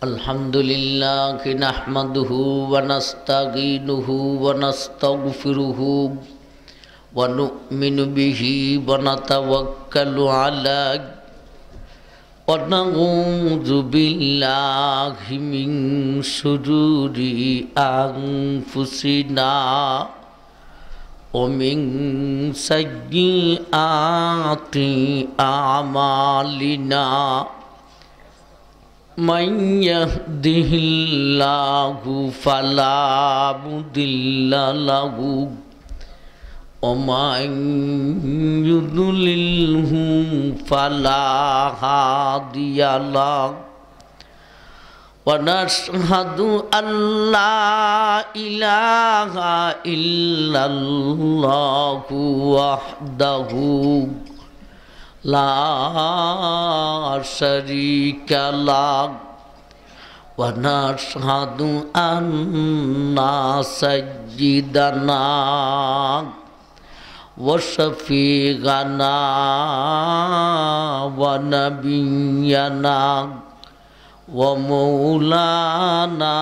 الحمدللہ نحمده ونستعینه ونستغفره ونؤمن به ونتوکل علیہ ونعوذ باللہ من شرور انفسنا ومن سیئات اعمالنا من يهده الله فلا مضل له ومن يضلله فلا هادي له ونشهد أن لا إله إلا الله وحده لا شريك له ونشهد أن سيدنا وشفيعنا ونبينا ومولانا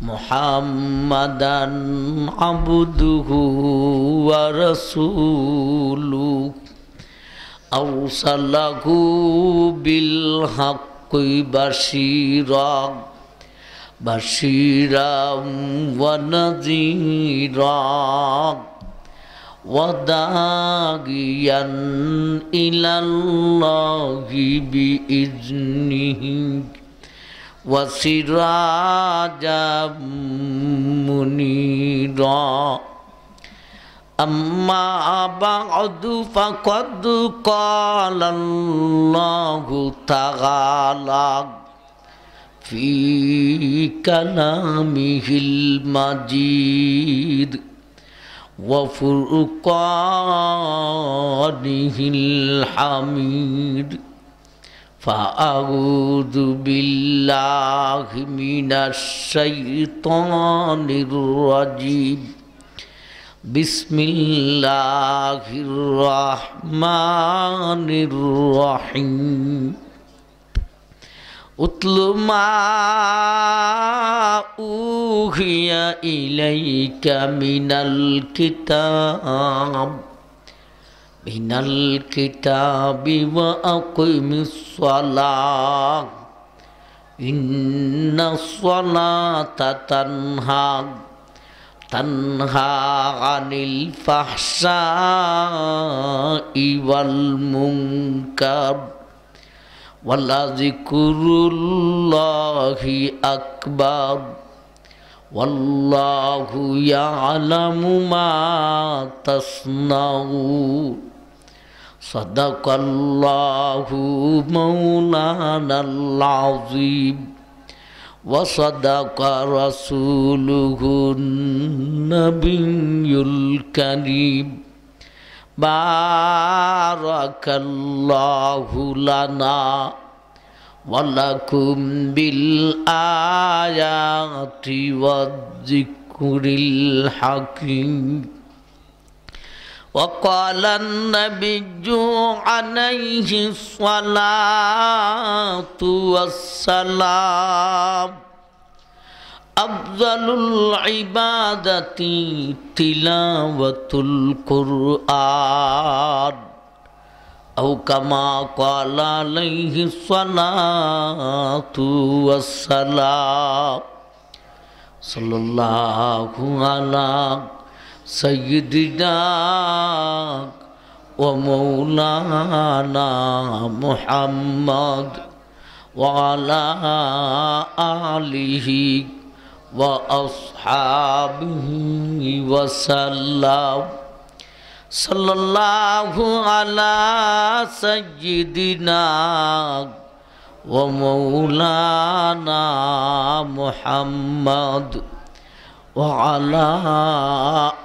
محمدا عبده ورسوله أرسله بالحق بشيرا ونذيرا وداعيا إلى الله بإذنه وسراجا منيرا أما بعد فقد قال الله تعالى في كلامه المجيد وفرقانه الحميد فأعوذ بالله من الشيطان الرجيم بسم الله الرحمن الرحيم اتل ما أوحي إليك من الكتاب وأقم الصلاة إن الصلاة تنهى عن الفحشاء والمنكر ولذكر الله أكبر والله يعلم ما تصنعون صدق الله مولانا العظيم وصدق رسوله النبي الكريم بارك الله لنا ولكم بالآيات والذكر الحكيم وقال النبي عليه الصلاة والسلام أفضل العبادة تلاوة القرآن أو كما قال عليه الصلاة والسلام صلى الله على سيدنا ومولانا محمد وعلى آله وأصحابه وسلم صلى الله على سيدنا ومولانا محمد وعلى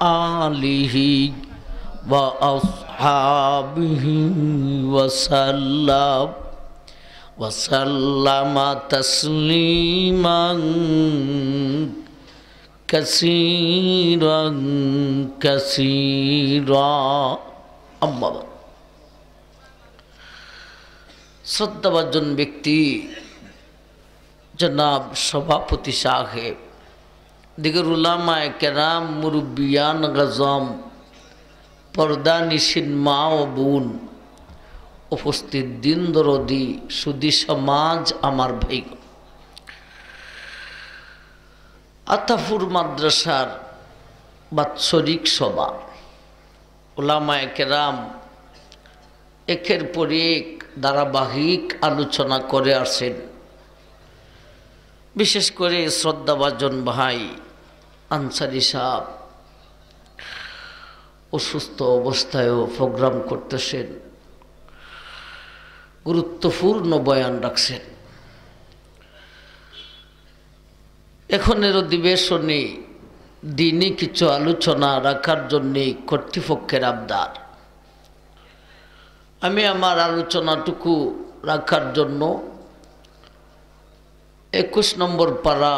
آله وأصحابه وسلم تسليما كثيرا كثيرا أما بعد শ্রদ্ধাভাজন ব্যক্তি জনাব সভাপতি সাহেব, দিগর উলামায়ে কেরাম, মুরব্বিয়ান গজম, পর্দা নিশিন মা ও বোন, উপস্থিত দিন দরদি সুধী সমাজ, আমার ভাই, আতাফুর মাদ্রাসার বাৎসরিক সভা। উলামায়ে কেরাম একের পর এক ধারাবাহিক আলোচনা করে আসেন। বিশেষ করে শ্রদ্ধাভাজন ভাই আনসারী সাহেব অসুস্থ অবস্থায়ও প্রোগ্রাম করতেছেন, গুরুত্বপূর্ণ বয়ান রাখছেন। এখনের অধিবেশনে দিনই কিছু আলোচনা রাখার জন্যে কর্তৃপক্ষের আবদার। আমি আমার আলোচনাটুকু রাখার জন্য 21 নম্বর পারা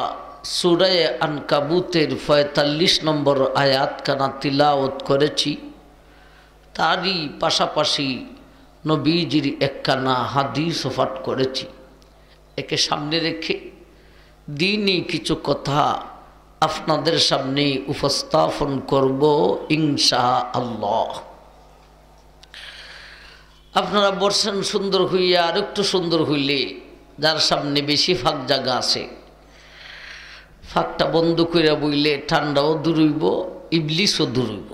সূরা আনকাবুতের 45 নম্বর আয়াতখানা তিলাওয়াত করেছি। তারই পাশাপাশি নবীজির একখানা হাদিস পাঠ করেছি। একে সামনে রেখে দিনই কিছু কথা আপনাদের সামনে উপস্থাপন করব ইনশাআল্লাহ। আপনারা বলছেন সুন্দর হইয়া আর একটু সুন্দর হইলে, যার সামনে বেশি ফাঁক জায়গা আছে ফাঁকটা বন্ধ কইরা বইলে ঠান্ডাও দূর হইব, ইবলিসও দূর হইব।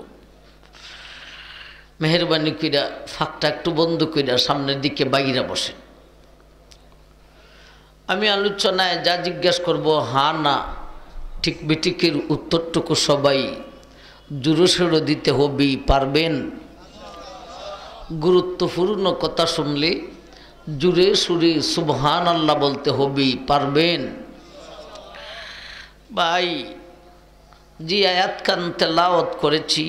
মেহরবানি কইরা ফাঁকটা একটু বন্ধ কইরা সামনের দিকে বাইরা বসেন। আমি আলোচনায় যা জিজ্ঞাসা করব হা না ঠিক বেটিকের উত্তরটুকু সবাই জোরে সোরে দিতে হবে, পারবেন? গুরুত্বপূর্ণ কথা শুনলে জুড়ে সুরে সুবহান আল্লাহ বলতে হবে, পারবেন? ভাই যে আয়াত খান তেলাওয়াত করেছি,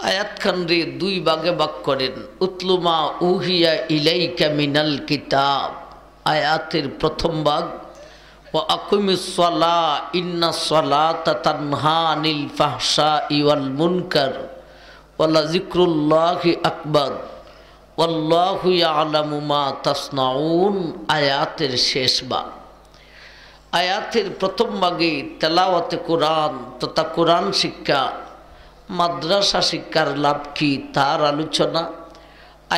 আয়াত খান রে দুই ভাগে ভাগ করেন। উতলুমা উহিয়া ইলাইকা মিনাল কিতাব, আয়াতের প্রথম ভাগ, ওয়া আকিমিস সালাহ ইন্নাস সালাতা তানহা আনিল ফাহশাই ওয়াল মুনকার ওয়ালা যিকরুল্লাহি আকবার ওয়াল্লাহু ইয়ালামু মা তাসনাউন, আয়াতের শেষ ভাগ। আয়াতের প্রথম ভাগে তেলাওয়াতে কোরআন তথা কোরআন শিক্ষা, মাদ্রাসা শিক্ষার লাভ কি তার আলোচনা।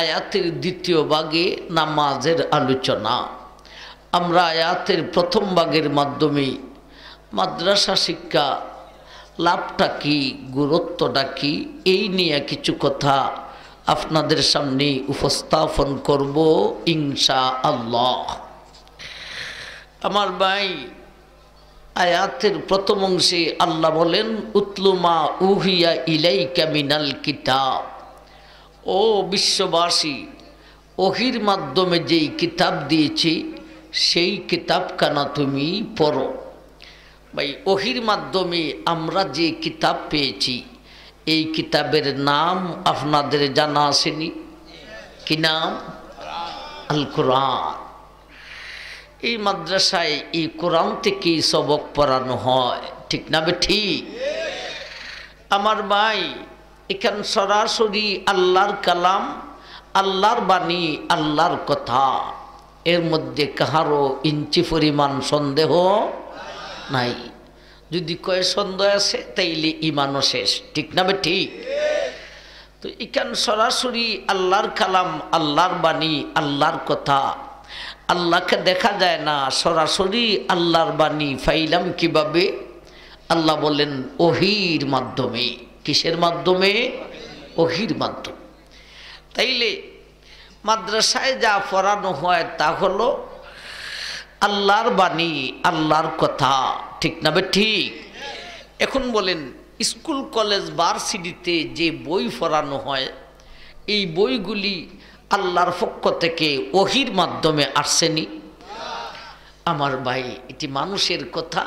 আয়াতের দ্বিতীয় ভাগে নামাজের আলোচনা। আমরা আয়াতের প্রথম ভাগের মাধ্যমে মাদ্রাসা শিক্ষা লাভটা কি, গুরুত্বটা কি, এই নিয়ে কিছু কথা আপনাদের সামনে উপস্থাপন করব ইনশাআল্লাহ। আমার ভাই, আয়াতের প্রথম অংশে আল্লাহ বলেন উতলুমা উহিয়া ইলাইকা মিনাল কিতাব, ও বিশ্ববাসী, ওহির মাধ্যমে যেই কিতাব দিয়েছি সেই কিতাবখানা তুমি পড়ো। ভাই, ওহির মাধ্যমে আমরা যে কিতাব পেয়েছি এই কিতাবের নাম আপনাদের জানা আসেনি? কি নাম? আল কোরআন। এই মাদ্রাসায় এই কোরআন থেকেই সবক পড়ানো হয়, ঠিক না বে ঠিক? আমার ভাই, এখানে সরাসরি আল্লাহর কালাম, আল্লাহর বাণী, আল্লাহর কথা, এর মধ্যে কাহারও ইঞ্চি পরিমাণ সন্দেহ নাই। যদি কয়ে সন্দেহ আছে তাইলে ইমানও শেষ, ঠিক না বে ঠিক? তো এখানে সরাসরি আল্লাহর কালাম, আল্লাহর বাণী, আল্লাহর কথা। আল্লাহকে দেখা যায় না, সরাসরি আল্লাহর বাণী ফাইলাম কিভাবে? আল্লাহ বলেন ওহির মাধ্যমে। কিসের মাধ্যমে? ওহির মাধ্যমে। তাইলে মাদ্রাসায় যা পড়ানো হয় তা হলো আল্লাহর বাণী, আল্লাহর কথা, ঠিক না বে ঠিক? এখন বলেন, স্কুল কলেজ ভার্সিটিতে যে বই পড়ানো হয় এই বইগুলি আল্লাহর পক্ষ থেকে ওহির মাধ্যমে আসেনি? আমার ভাই, এটি মানুষের কথা।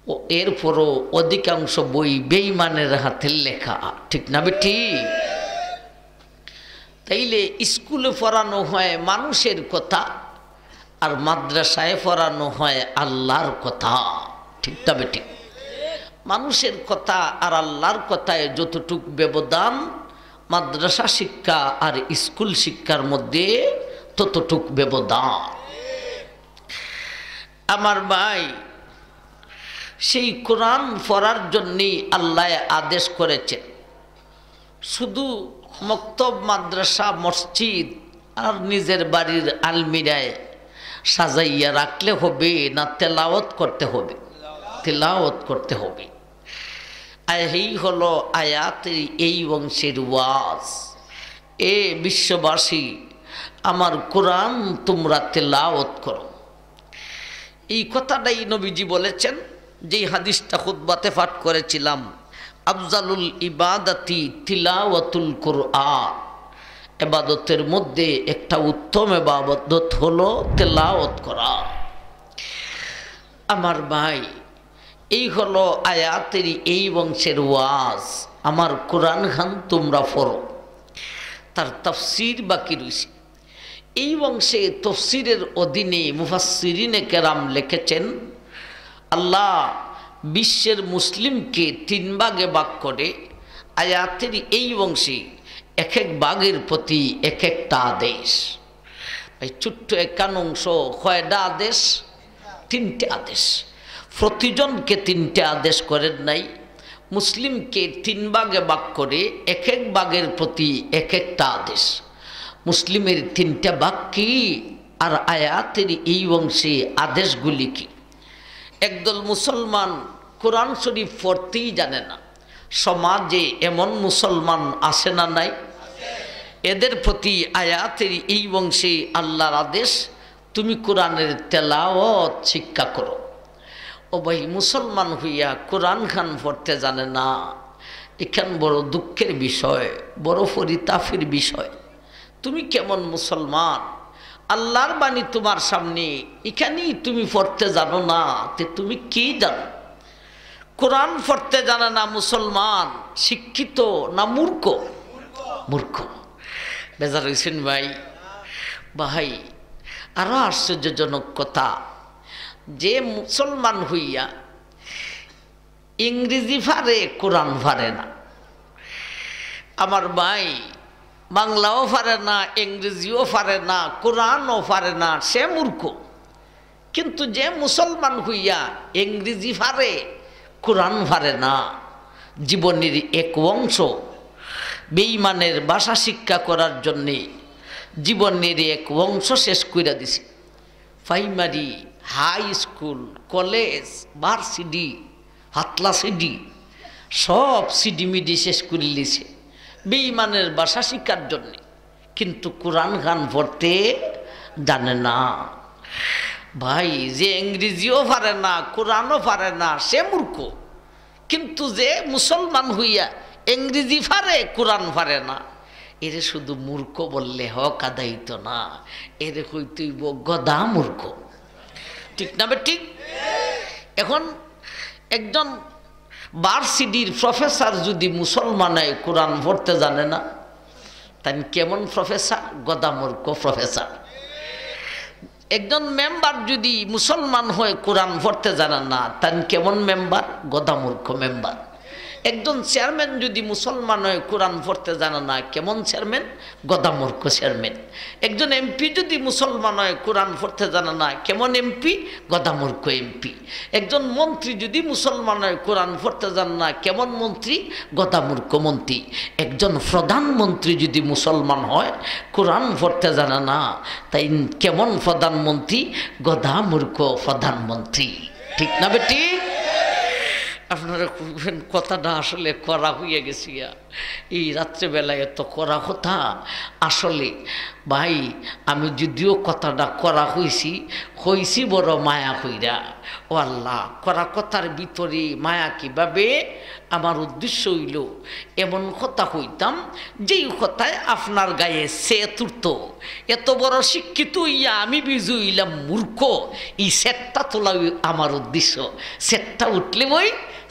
ও এরপরও অধিকাংশ বই বেঈমানের হাতের লেখা, ঠিক না বে ঠিক? তাইলে স্কুলে পড়ানো হয় মানুষের কথা আর মাদ্রাসায় পড়ানো হয় আল্লাহর কথা, ঠিক না বে ঠিক? মানুষের কথা আর আল্লাহর কথায় যতটুক ব্যবধান, মাদ্রাসা শিক্ষা আর স্কুল শিক্ষার মধ্যে ততটুক ব্যবধান। আমার ভাই, সেই কোরআন পড়ার জন্যই আল্লাহ আদেশ করেছেন। শুধু মক্তব, মাদ্রাসা, মসজিদ আর নিজের বাড়ির আলমিরায় সাজাইয়া রাখলে হবে না, তেলাওয়াত করতে হবে? তেলাওয়াত করতে হবে। এই হলো আয়াতের এই অংশের ওয়াজ। এ বিশ্ববাসী, আমার কোরআন তোমরা তেলাওয়াত করো। এই কথাটাই নবীজি বলেছেন। যেই হাদিসটা খুতবাতে পাঠ করেছিলাম, আফজালুল ইবাদাতি তিলাওয়াতুল কুরআন, ইবাদতের মধ্যে একটা উত্তম ইবাদত হলো তেলাওয়াত করা। আমার ভাই, এই হলো আয়াতের এই বংশের ওয়াজ। আমার কোরআন খান তোমরা পড়ো। তার তাফসীর বাকি রয়েছে। এই বংশে তফসিরের অধীনে মুফাসসিরিনে কেরাম লিখেছেন, আল্লাহ বিশ্বের মুসলিমকে 3 ভাগে ভাগ করে আয়াতের এই বংশে এক এক ভাগের প্রতি এক একটা আদেশ। এই ছোট্ট একাংশ কয়টা আদেশ? 3টে আদেশ। প্রতিজনকে 3টে আদেশ করেন নাই, মুসলিমকে 3 ভাগে ভাগ করে এক এক ভাগের প্রতি এক একটা আদেশ। মুসলিমের 3টা ভাগ কি, আর আয়াতের এই বংশে আদেশগুলি কি? একদল মুসলমান কোরআন শরীফ পড়তেই জানে না। সমাজে এমন মুসলমান আছে না নাই? এদের প্রতি আয়াতের এই বংশে আল্লাহর আদেশ, তুমি কোরআনের তেলাওয়াত শিক্ষা করো। ও ভাই, মুসলমান হইয়া কোরআন খান পড়তে জানে না, এখান বড় দুঃখের বিষয়, বড় পরিতাপের বিষয়। তুমি কেমন মুসলমান? আল্লাহর বাণী তোমার সামনে, এখানেই তুমি পড়তে জানো না, তে তুমি কি জানো? কোরআন পড়তে জানে না মুসলমান, শিক্ষিত না মূর্খ? মূর্খ। বেজার হয়েছেন ভাই। ভাই, আরো আশ্চর্যজনক কথা, যে মুসলমান হইয়া ইংরেজি পারে, কোরআন পারে না। আমার ভাই, বাংলাও পারে না, ইংরেজিও পারে না, কোরআনও পারে না, সে মূর্খ। কিন্তু যে মুসলমান হইয়া ইংরেজি পারে, কোরআন পারে না, জীবনের এক অংশ বেঈমানের ভাষা শিক্ষা করার জন্যে জীবনের এক অংশ শেষ করে দিছে। Primary, high school, college, varsity, হাতলা সিডি, সব সিডিমিডি শেষ করে লিছে বেঈমানের ভাষা শিক্ষার জন্যে। কিন্তু কোরআন খান পড়তে জানে না। ভাই, যে ইংরেজিও পারে না, কোরআনও পারে না, সে মূর্খ। কিন্তু যে মুসলমান হইয়া ইংরেজি পারে, কোরআন পারে না, এরে শুধু মূর্খ বললে হক আদায়িত না, এরে হইতেইব গদা মূর্খ। ঠিক না ঠিক? এখন একজন ভার্সিটির প্রফেসর যদি মুসলমান হয়, কোরআন পড়তে জানে না, তাই কেমন প্রফেসর? গদা মূর্খ প্রফেসর। একজন মেম্বার যদি মুসলমান হয়, কোরআন পড়তে জানে না, তাই কেমন মেম্বার? গদা মূর্খ মেম্বার। একজন চেয়ারম্যান যদি মুসলমান হয়, কোরআন পড়তে জানে না, কেমন চেয়ারম্যান? গদা মূর্খ চেয়ারম্যান। একজন এমপি যদি মুসলমান হয়, কোরআন পড়তে জানে না, কেমন এমপি? গদা মূর্খ এমপি। একজন মন্ত্রী যদি মুসলমান হয়, কোরআন পড়তে জানে না, কেমন মন্ত্রী? গদা মূর্খ মন্ত্রী। একজন প্রধানমন্ত্রী যদি মুসলমান হয়, কোরআন পড়তে জানে না, তাই কেমন প্রধানমন্ত্রী? গদা মূর্খ প্রধানমন্ত্রী। ঠিক না বেটি? আপনারা কথাটা আসলে করা হয়ে গেছি এই রাত্রেবেলায়, এত করা কথা। আসলে ভাই, আমি যদিও কথাটা করা হইছি বড় মায়া হইরা। ও আল্লাহ, করা কথার ভিতরে মায়া কিভাবে? আমার উদ্দেশ্য হইল এমন কথা হইতাম যেই কথায় আপনার গায়ে সে তুরত। এত বড় শিক্ষিত হইয়া আমি বিজু হইলাম মূর্খ, এই সেটটা তোলা আমার উদ্দেশ্য। সেটটা উঠলে বই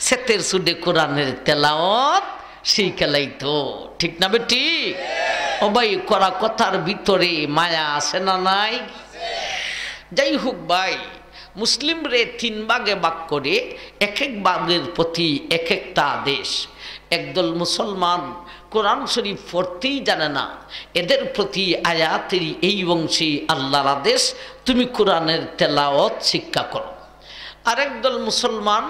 সেতের সুডে কোরআনের তেলাওয়াত সেই খেলাই তো। ঠিক না বেটি? ও ভাই, করা কথার ভিতরে মায়া আছে না নাই? যাই হোক ভাই, মুসলিম রে 3 ভাগে ভাগ করে এক এক ভাগের প্রতি এক একটা আদেশ। একদল মুসলমান কোরআন শরীফ পড়তেই জানে না, এদের প্রতি আয়াতের এই বংশী আল্লাহর আদেশ, তুমি কোরআনের তেলাওয়াত শিক্ষা করো। আরেক দল মুসলমান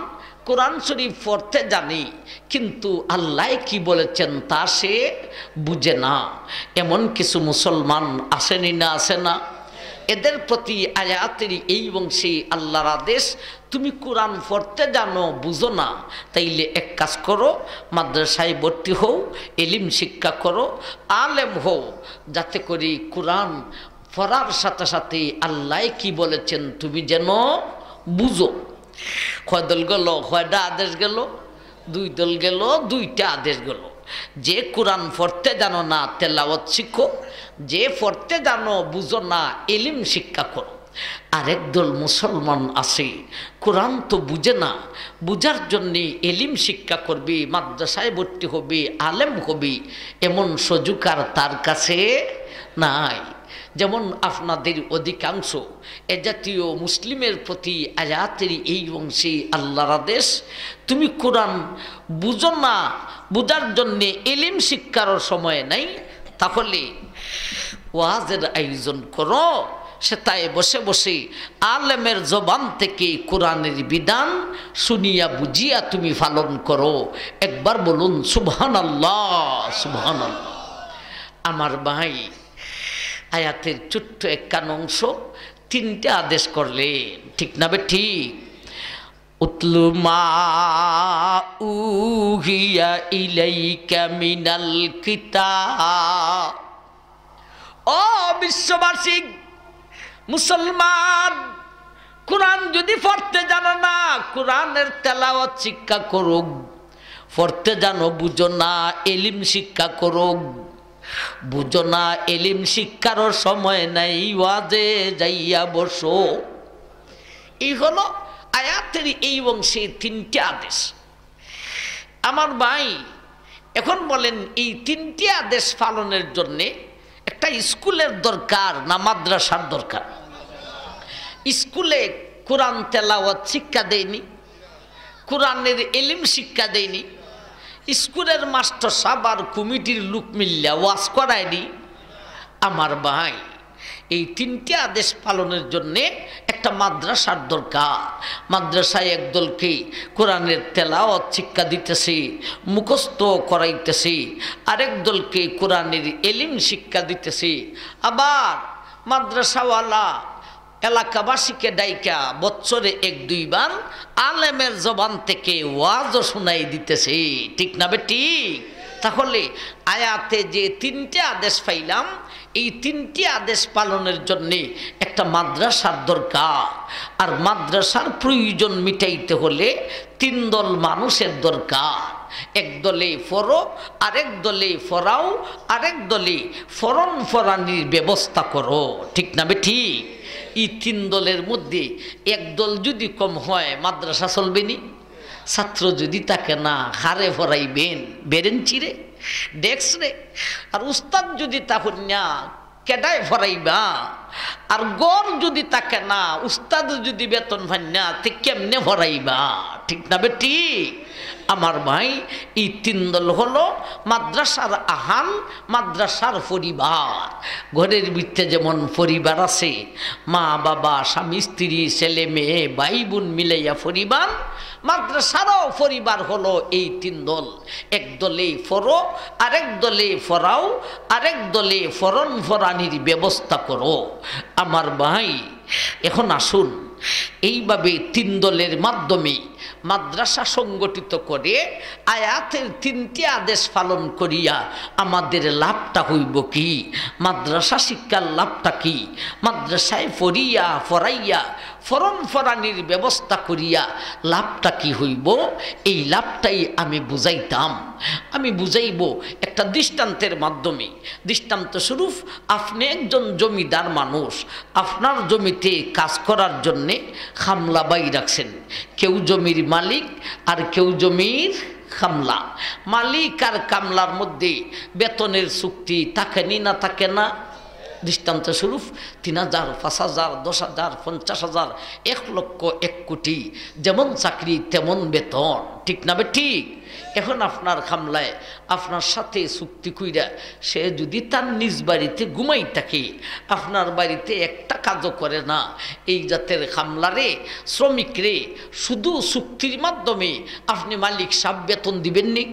কোরআন শরীফ পড়তে জানি, কিন্তু আল্লাহ কি বলেছেন তা সে বুঝে না। এমন কিছু মুসলমান আসেনি না, আসে না? এদের প্রতি আয়াতের এই বংশী আল্লাহর আদেশ, তুমি কোরআন পড়তে জানো, বুঝো না, তাইলে এক কাজ করো, মাদ্রাসায় ভর্তি হও, এলিম শিক্ষা করো, আলেম হও, যাতে করে কোরআন পড়ার সাথে সাথে আল্লাহ কি বলেছেন তুমি যেন বুঝো। কয় দল গেল? কয়টা আদেশ গেল? 2 দল গেল, 2টা আদেশ গেল। যে কোরআন পড়তে জানো না, তেলাওয়াত শিখো, যে পড়তে জানো বুঝো না, এলিম শিক্ষা করো। আরেক দল মুসলমান আছে, কোরআন তো বুঝে না, বুঝার জন্যে এলিম শিক্ষা করবে, মাদ্রাসায় ভর্তি হবে, আলেম হবে, এমন সুযোগ আর তার কাছে নাই। যেমন আপনাদের অধিকাংশ এ জাতীয় মুসলিমের প্রতি আয়াতের এই অংশে আল্লাহর আদেশ, তুমি কোরআন বুঝো না, বুঝার জন্যে এলিম শিক্ষার সময় নাই, তাহলে ওয়াজের আয়োজন করো, সেটাই বসে বসে আলেমের জবান থেকে কোরআনের বিধান শুনিয়া বুঝিয়া তুমি পালন করো। একবার বলুন সুবহানাল্লাহ, সুবহানাল্লাহ। আমার ভাই, আয়াতের ছোট্ট একখান অংশ 3টে আদেশ করলেন, ঠিক না বে ঠিক? উতলু মা উহিয়া ইলাইকা মিনাল কিতাব। ও বিশ্ববাসী, মুসলমান, কোরআন যদি পড়তে জানো না, কোরআনের তেলাওয়াত শিক্ষা করুক। পড়তে জানো, বুঝো না, এলিম শিক্ষা করুক। বুঝো না, এলিম শিক্ষার সময় নাই, ওয়াজে যাইয়া বসো। এই হলো আয়াতের এই অংশে 3টে আদেশ। আমার ভাই, এখন বলেন, এই 3টে আদেশ পালনের জন্যে একটা স্কুলের দরকার না মাদ্রাসার দরকার? স্কুলে কোরআন তেলাওয়াত শিক্ষা দেয়নি, কোরআনের এলিম শিক্ষা দেয়নি, স্কুলের মাস্টার সাহেব আর কমিটির লোক মিল্লা ওয়াজ করায়নি। আমার ভাই, এই 3টে আদেশ পালনের জন্যে একটা মাদ্রাসার দরকার। মাদ্রাসায় একদলকে কোরআনের তেলাওয়াত শিক্ষা দিতেছে, মুখস্থ করাইতেছে, আরেক দলকে কোরআনের এলিম শিক্ষা দিতেছে। আবার মাদ্রাসাওয়ালা এলাকাবাসীকে ডাইকা বছরে 1-2 বার আলেমের জবান থেকে ওয়াজও শোনাই দিতেছে, ঠিক না বে ঠিক? তাহলে আয়াতে যে 3টে আদেশ পাইলাম, এই 3টে আদেশ পালনের জন্যে একটা মাদ্রাসার দরকার। আর মাদ্রাসার প্রয়োজন মিটাইতে হলে 3 দল মানুষের দরকার। এক দলে ফরো, আরেক দলে ফরাও, আরেক দলে ফরন ফরানির ব্যবস্থা করো, ঠিক না বে ঠিক? এই 3 দলের মধ্যে এক দল যদি কম হয়, মাদ্রাসা চলবে নি? ছাত্র যদি তাকে না, হারে ভরাইবেন বেরেঞ্চি রে, ডেস্ক রে। আর উস্তাদ যদি তখন না, কেডায় ভরাইবা? আর গড় যদি তাকে না, উস্তাদ যদি বেতন ভাই না, তে কেমনে ভরাইবা, ঠিক না বে ঠিক? আমার ভাই, এই 3 দল হলো মাদ্রাসার আহান, মাদ্রাসার পরিবার। ঘরের ভিতরে যেমন পরিবার আছে, মা বাবা, স্বামী স্ত্রী, ছেলে মেয়ে, ভাই বোন মিলাইয়া পরিবার, মাদ্রাসারও পরিবার হলো এই 3 দল। এক দলে ফরো, আরেক দলে ফরাও, আরেক দলে ফরন ফরানির ব্যবস্থা করো। আমার ভাই, এখন আসুন, এইভাবে 3 দলের মাধ্যমে মাদ্রাসা সংগঠিত করে আয়াতের 3টে আদেশ পালন করিয়া আমাদের লাভটা হইব কি? মাদ্রাসা শিক্ষার লাভটা কি? মাদ্রাসায় পড়িয়া ফরাইয়া ফরন ফরানির ব্যবস্থা করিয়া লাভটা কি হইব? এই লাভটাই আমি বুঝাইতাম। আমি বুঝাইব একটা দৃষ্টান্তের মাধ্যমে। দৃষ্টান্ত স্বরূপ, আপনি একজন জমিদার মানুষ, আপনার জমিতে কাজ করার জন্যে খামলা বাই রাখছেন। কেউ জমির মালিক আর কেউ জমির খামলা। মালিক আর কামলার মধ্যে বেতনের চুক্তি থাকেনি না থাকে না? দৃষ্টান্ত স্বরূপ 3000, 5000, 10,000, 50,000, 1 লক্ষ, 1 কোটি, যেমন চাকরি তেমন বেতন, ঠিক না বে ঠিক? এখন আপনার খামলায় আপনার সাথে চুক্তি কইরা সে যদি তার নিজ বাড়িতে ঘুমাই থাকে, আপনার বাড়িতে একটা কাজও করে না, এই জাতের খামলারে শ্রমিক রে শুধু চুক্তির মাধ্যমে আপনি মালিক সাহেব বেতন দিবেননি?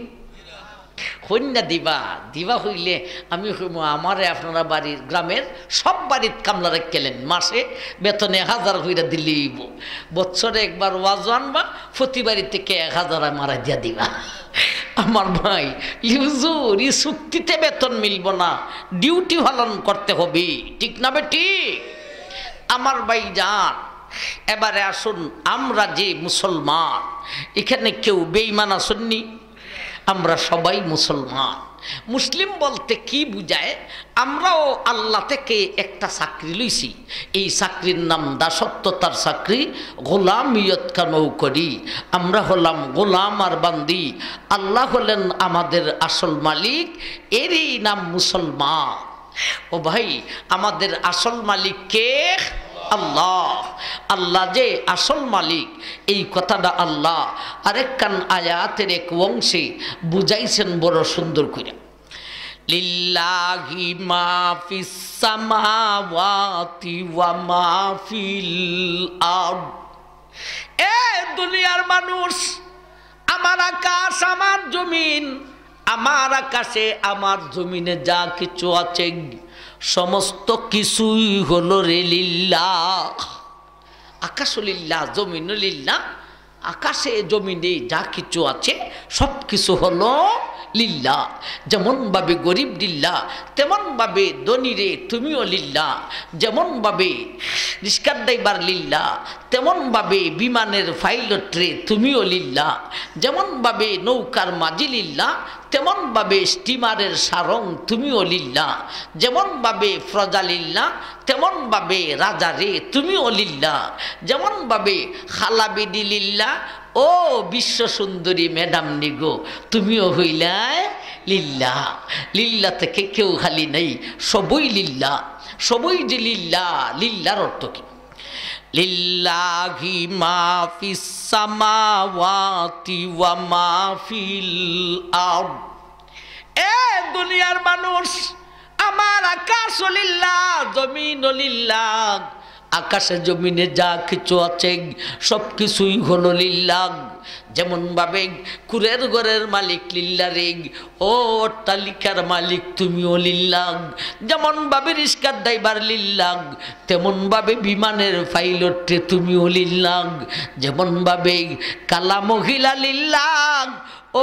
কন্যা দিবা দিবা হইলে আমি আমারে আপনারা বাড়ির গ্রামের সব বাড়ির কামলারে কেলেন মাসে বেতনে 1000 হইরা দিলেই বছরে একবার ওয়াজ আনবা, প্রতি বাড়ি থেকে 1000 মারা দিয়া দিবা। আমার ভাই ইউজুর এই চুক্তিতে বেতন মিলব না, ডিউটি পালন করতে হবে, ঠিক না বেটি? আমার ভাই যান, এবারে আসুন, আমরা যে মুসলমান, এখানে কেউ বেঈমান আসেননি, আমরা সবাই মুসলমান। মুসলিম বলতে কি বুঝায়? আমরাও আল্লাহ থেকে একটা চাকরি লইছি, এই চাকরির নাম দাসত্বতার চাকরি, গোলামিয়ত কানও করি। আমরা হলাম গোলাম আর বান্দি, আল্লাহ হলেন আমাদের আসল মালিক, এরই নাম মুসলমান। ও ভাই, আমাদের আসল মালিক কে? আল্লাহ। আল্লাহ যে আসল মালিক, এই কথাটা আল্লাহ আরেকখান আয়াতের এক অংশে বুঝাইছেন বড় সুন্দর করে। লিল্লাহি মা ফিস সামাওয়াতি ওয়া মা ফিল আরদ। এ দুনিয়ার মানুষ, আমার আকাশ আমার জমিন, আমার আকাশে আমার জমিনে যা কিছু আছে সমস্ত কিছুই হলো রে লিল্লাহ। আকাশ লিল্লাহ, জমিন লিল্লাহ। আকাশে জমিনে যা কিছু আছে সব কিছু হলো লিল্লাহ। যেমনভাবে গরিব লিল্লাহ, তেমনভাবে ধনীরে তুমিও লিল্লাহ। যেমনভাবে রিস্কার ড্রাইভার লিল্লাহ, তেমনভাবে বিমানের পাইলট রে তুমিও লিল্লাহ। যেমনভাবে নৌকার মাঝি লিল্লাহ, তেমনভাবে স্টিমারের সারং তুমিও লিল্লাহ। যেমনভাবে প্রজা লিল্লাহ, তেমনভাবে রাজা রে তুমিও লিল্লাহ। যেমনভাবে খালাবিদি লিল্লাহ, ও বিশ্ব সুন্দরী ম্যাডাম নিগো তুমিও হইলাই লিল্লাহ। লিল্লাহ থেকে কেউ খালি নেই, সবই লিল্লাহ। সবই যে লিল্লাহ, লিল্লাহর অর্থ কি? লিল্লাহি মা ফিস সামাওয়াতি ওয়া মা ফিল আরদ। এ দুনিয়ার মানুষ, আমার আকাশ লিল্লাহ, জমিন লিল্লাহ। আকাশে জমিনে যা কিছু আছে সব কিছুই হলো লিল্লাহ। যেমনভাবে কুরের ঘরের মালিক লিল্লাহ রে, ও অট্টালিকার মালিক তুমিও লিল্লাহ। যেমনভাবে রিস্কার ড্রাইভার লিল্লাহ, তেমনভাবে বিমানের পাইলট রে তুমিও লিল্লাহ। যেমনভাবে কালা মহিলা লিল্লাহ,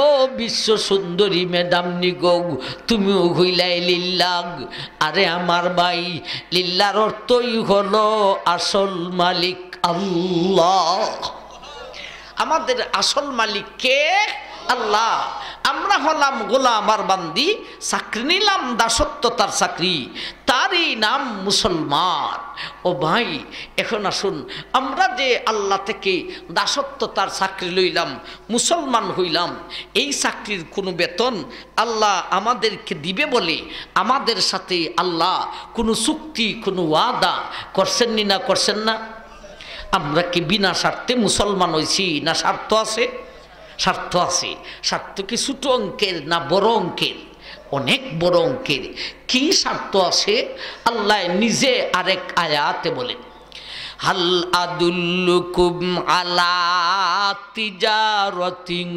ও বিশ্ব সুন্দরী ম্যাডাম নিগো তুমিও হইলাই লিল্লাহ। আরে আমার ভাই, লিল্লাহর অর্থই হলো আসল মালিক আল্লাহ। আমাদের আসল মালিক কে? আল্লাহ। আমরা হলাম গোলাম আর বান্দি, চাকরি নিলাম দাসত্বতার চাকরি, তারই নাম মুসলমান। ও ভাই, এখন আসুন, আমরা যে আল্লাহ থেকে দাসত্বতার চাকরি লইলাম, মুসলমান হইলাম, এই চাকরির কোনো বেতন আল্লাহ আমাদেরকে দিবে বলে আমাদের সাথে আল্লাহ কোনো চুক্তি, কোনো ওয়াদা করছেন নি? না করছেন না? আমরা কি বিনা স্বার্থে মুসলমান হয়েছি? না স্বার্থ আছে? স্বার্থ আছে। স্বার্থ কি ছোট অঙ্কের না বড় অঙ্কের? অনেক বড় অঙ্কের। কি স্বার্থ আছে? আল্লাহ নিজে আরেক আয়াতে বলেন, হাল আদুল্লুকুম আলা তিজারাতিন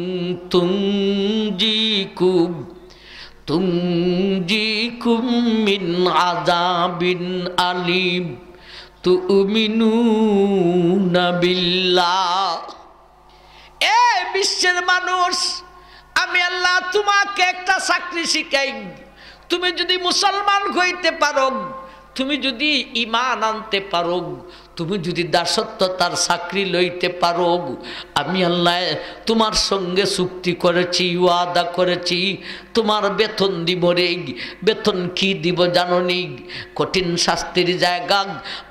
তুনজিকুম মিন আযাবিন আলিম তুমিনুনা বিল্লাহ। এ বিশ্বের মানুষ, আমি আল্লাহ তোমাকে একটা চাকরি শিখাই। তুমি যদি মুসলমান হইতে পারো, তুমি যদি ঈমান আনতে পারো, তুমি যদি দাসত্বতার চাকরি লইতে পারো, আমি আল্লাহ তোমার সঙ্গে চুক্তি করেছি, ওয়াদা করেছি, তোমার বেতন দিব রে। বেতন কি দিব জানো নি? কঠিন শাস্তির জায়গা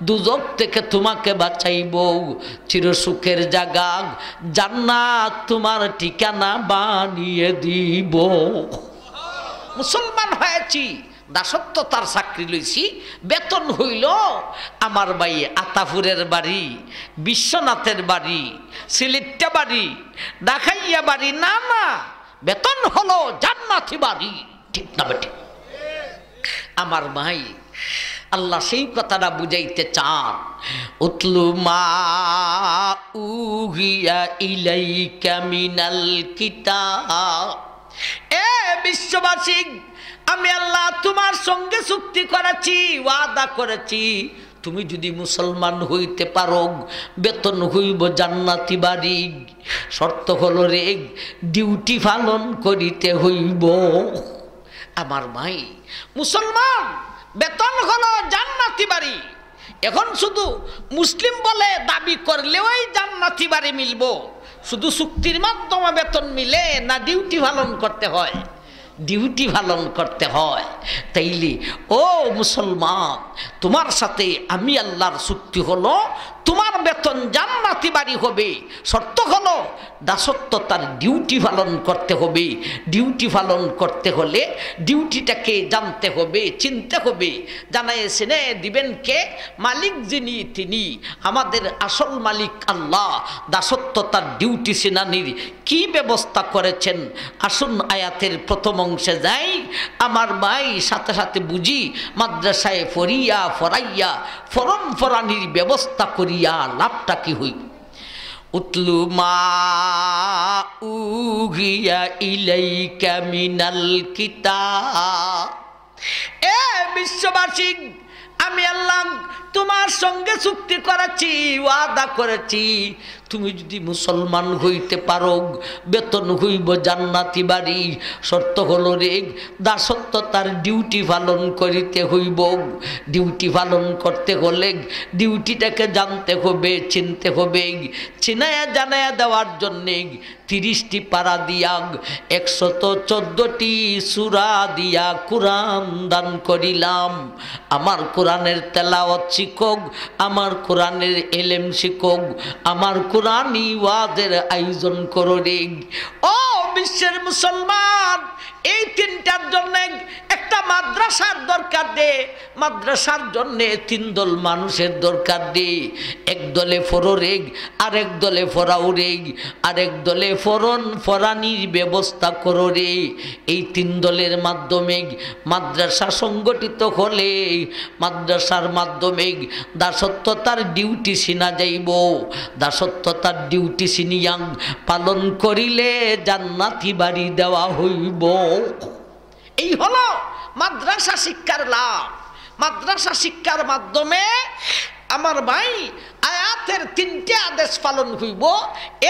দুজক থেকে তোমাকে বাঁচাইব, চিরসুখের জায়গা জান্নাত তোমার ঠিকানা বানিয়ে দিব। মুসলমান হয়েছি, দাসত্বতার চাকরি লইছি, বেতন হইল আমার ভাই আতাপুরের বাড়ি, বিশ্বনাথের বাড়ি, সিলেটটা বাড়ি, ডাকাইয়া বাড়ি না, না, বেতন হলো জান্নাতি বাড়ি। ঠিক না বেটি? আমার ভাই আল্লাহ সেই কথাটা বুঝাইতে চান, উতলু মা উহিয়া ইলাইকা মিনাল কিতাব। এ বিশ্ববাসী, আমি আল্লাহ তোমার সঙ্গে চুক্তি করেছি, ওয়াদা করেছি, তুমি যদি মুসলমান হইতে পারো বেতন হইব জান্নাতি বাড়ি। শর্ত হলো রে, ডিউটি পালন করিতে হইব। আমার ভাই মুসলমান, বেতন হলো জান্নাতি বাড়ি। এখন শুধু মুসলিম বলে দাবি করলেও জান্নাতি বাড়ি মিলব? শুধু চুক্তির মাধ্যমে বেতন মিলে না ডিউটি পালন করতে হয়? ডিউটি পালন করতে হয়। তাইলে ও মুসলমান, তোমার সাথে আমি আল্লাহর চুক্তি হলো তোমার বেতন জান্নাতি বাড়ি হবে। শর্ত হলো দাসত্বতার ডিউটি পালন করতে হবে। ডিউটি পালন করতে হলে ডিউটিটাকে জানতে হবে, চিনতে হবে। জানায় শুনে দিবেন কে? মালিক যিনি তিনি আমাদের আসল মালিক আল্লাহ। দাসত্বতার ডিউটি সিনানির কি ব্যবস্থা করেছেন আসুন আয়াতের প্রথম অংশে যাই। আমার ভাই সাথে সাথে বুঝি মাদ্রাসায় ফরাইয়া ফরম ফরানির ব্যবস্থা করিয়া লাভটা কি হইব? উতলু মা উহিয়া ইলাইকা মিনাল কিতাব। এ বিশ্ববাসী, আমি আল্লাহ তোমার সঙ্গে চুক্তি করেছি, ওয়াদা করেছি, তুমি যদি মুসলমান হইতে পারো বেতন হইব জান্নাতি বাড়ি। শর্ত হলো রে, দাসত্বতার ডিউটি পালন করিতে হইব। ডিউটি পালন করতে হলে ডিউটিটাকে জানতে হবে, চিনতে হবে। চিনায়া জানায়া দেওয়ার জন্যে 30টি পারা দিয়া 114টি সূরা দিয়া কোরআন দান করিলাম। আমার কোরআনের তেলাওয়াত শিখক, আমার কোরআনের এলেম শিখক, আমার কোরআনি ওয়াজের আয়োজন করো রে। ও বিশ্বের মুসলমান, এই তিনটার জন্য একটা মাদ্রাসার দরকার দে। মাদ্রাসার জন্যে 3 দল মানুষের দরকার দে। এক দলে ফররেগ, আরেক দলে ফরাউরেগ, আরেক দলে ফরন ফরানির ব্যবস্থা করো রে। এই 3 দলের মাধ্যমে মাদ্রাসা সংগঠিত হলে মাদ্রাসার মাধ্যমে দাসত্বতার ডিউটি চিনা যাইব। দাসত্বতার ডিউটি চিনিয়া পালন করিলে জান্নাতি বাড়ি দেওয়া হইব। এই হলো মাদ্রাসা শিক্ষার লাভ। মাদ্রাসা শিক্ষার মাধ্যমে আমার ভাই আয়াতের 3টে আদেশ পালন হইব।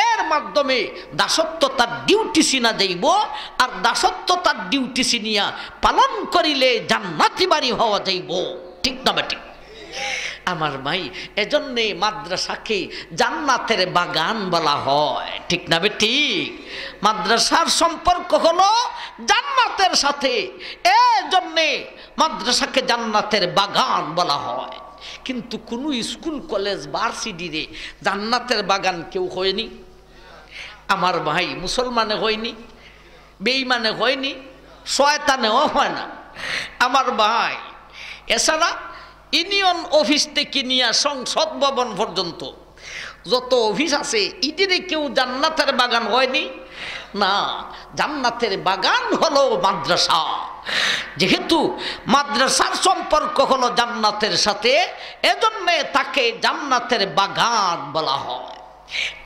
এর মাধ্যমে দাসত্বতার ডিউটি চিনা যাইব। আর দাসত্বতার ডিউটি চিনিয়া পালন করিলে জান্নাতি বাড়ি হওয়া যাইব। ঠিক না বেটি? আমার ভাই এজন্যে মাদ্রাসাকে জান্নাতের বাগান বলা হয়। ঠিক না বেটি? মাদ্রাসার সম্পর্ক হলো জান্নাতের সাথে, এজন্যে মাদ্রাসাকে জান্নাতের বাগান বলা হয়। কিন্তু কোনো স্কুল কলেজ ভার্সিটিরে জান্নাতের বাগান কেউ হয়নি। আমার ভাই মুসলমানে হয়নি, বেঈমানে হয়নি, শয়তানেও হয় না। আমার ভাই এছাড়া ইউনিয়ন অফিস থেকে নিয়ে সংসদ ভবন পর্যন্ত যত অফিস আছে, ইটিরে কেউ জান্নাতের বাগান হয়নি না। জান্নাতের বাগান হলো মাদ্রাসা। যেহেতু মাদ্রাসার সম্পর্ক হলো জান্নাতের সাথে, এজন্যে তাকে জান্নাতের বাগান বলা হয়।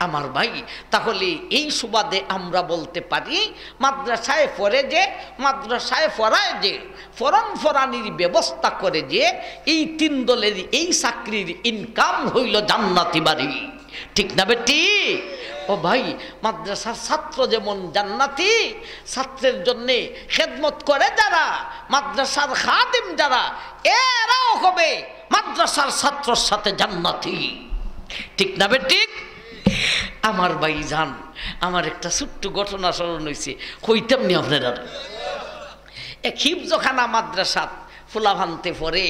আমার ভাই তাহলে এই সুবাদে আমরা বলতে পারি মাদ্রাসায় পড়ে যে, মাদ্রাসায় পড়ায় যে, ফরন ফরানির ব্যবস্থা করে যে, এই 3 দলের এই চাকরির ইনকাম হইল জান্নাতি বাড়ি। ঠিক না বেটি? ও ভাই, মাদ্রাসার ছাত্র যেমন জান্নাতি, ছাত্রের জন্যে খেদমত করে যারা, মাদ্রাসার খাদিম যারা, এরাও হবে মাদ্রাসার ছাত্রর সাথে জান্নাতি। ঠিক না বেটি? আমার ভাই জান, আমার একটা ছোট্ট ঘটনা স্মরণ হয়েছে, কইতাম নি আপনারা। এক হিফজখানা মাদ্রাসাত ফুলা ভানতে পরে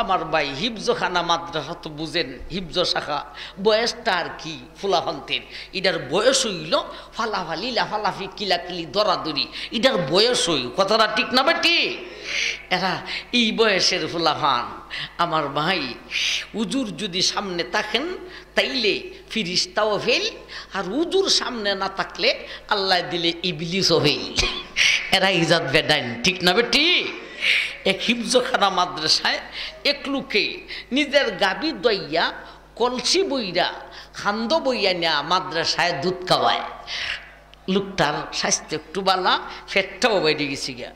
আমার ভাই হিফজখানা মাদ্রাসা তো বুঝেন, হিফজ শাখা বয়সটা আর কি ফুলাফান্তের, এটার বয়স হইল ফালাফালি লাফালাফি কিলাকিলি দরাদরি, এটার বয়স হইল, কথাটা ঠিক না বেটি? এরা এই বয়সের ফুলাফান। আমার ভাই উজুর যদি সামনে থাকেন তাইলে ফিরিস্তাও ফেল, আর উজুর সামনে না থাকলে আল্লাহ দিলে ইবলিসও ফেল। এরা ইজাত বেডাইন, ঠিক না বেটি? এক হিফজখানা মাদ্রাসায় এক লোকে নিজের গাবি দইয়া কলসি বইরা খান্দ বইয়া নেয়া মাদ্রাসায় দুধ খাওয়ায়। লোকটার স্বাস্থ্য একটু বালা, ফেটটাও বেড়ে গেছে গিয়া।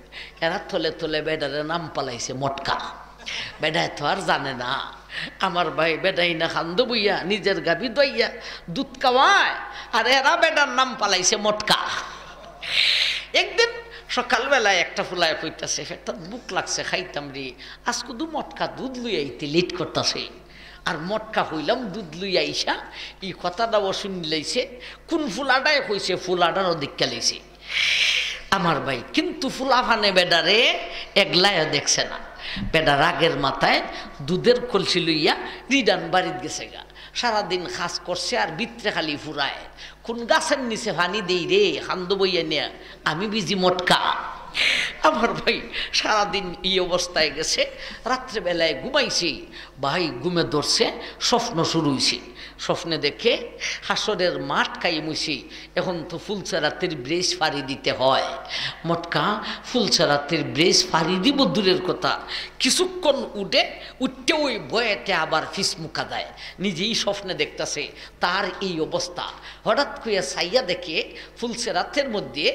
এরা থলে থলে বেডারে নাম পালাইছে মটকা। বেডায় তো আর জানে না আমার ভাই বেডাই না খান্দ বইয়া নিজের গাবি দইয়া দুধ খাওয়ায়, আর এরা বেডার নাম পালাইছে মটকা। একদিন সকালবেলায় একটা ফুলায় কইতাছে, একটা বুক লাগছে, খাইতাম রে, আজ কুদু মটকা দুধ লুই আইতে লেট করতেছে। আর মটকা হইলাম দুধ লুই আইসা এই কথাটাও শুনিলাইছে। কোন ফুলাটাই কইছে, ফুলাটারও দীক্ষা লাইছে আমার ভাই। কিন্তু ফুলাফানে বেডারে একলায় দেখছে না। বেডা রাগের মাথায় দুধের কলসি লইয়া রিডান বাড়িতে গেছে গা। সারাদিন খাস করছে আর ভিতরে খালি ফুরায়। কোন গাছের নিচে পানি দেই রে খান্দ বইয়া নেয়া, আমি বিজি মটকা। আমার ভাই সারাদিন এই অবস্থায় গেছে। রাত্রেবেলায় ঘুমাইছি, ভাই ঘুমে ধরছে, স্বপ্ন শুরু হয়েছে। স্বপ্নে দেখে হাসরের মাঠ কাইমুছি, এখন তো ফুলচারাতের ব্রেস ফাড়ি দিতে হয়। মটকা ফুলচারাতের ব্রেস ফাড়ি দিব দূরের কথা, কিছুক্ষণ উঠে ওই বয়েতে আবার ফিসমুখা দেয়। নিজেই স্বপ্নে দেখতেছে তার এই অবস্থা। হঠাৎ করে সাইয়া দেখে ফুলচারাতের মধ্যে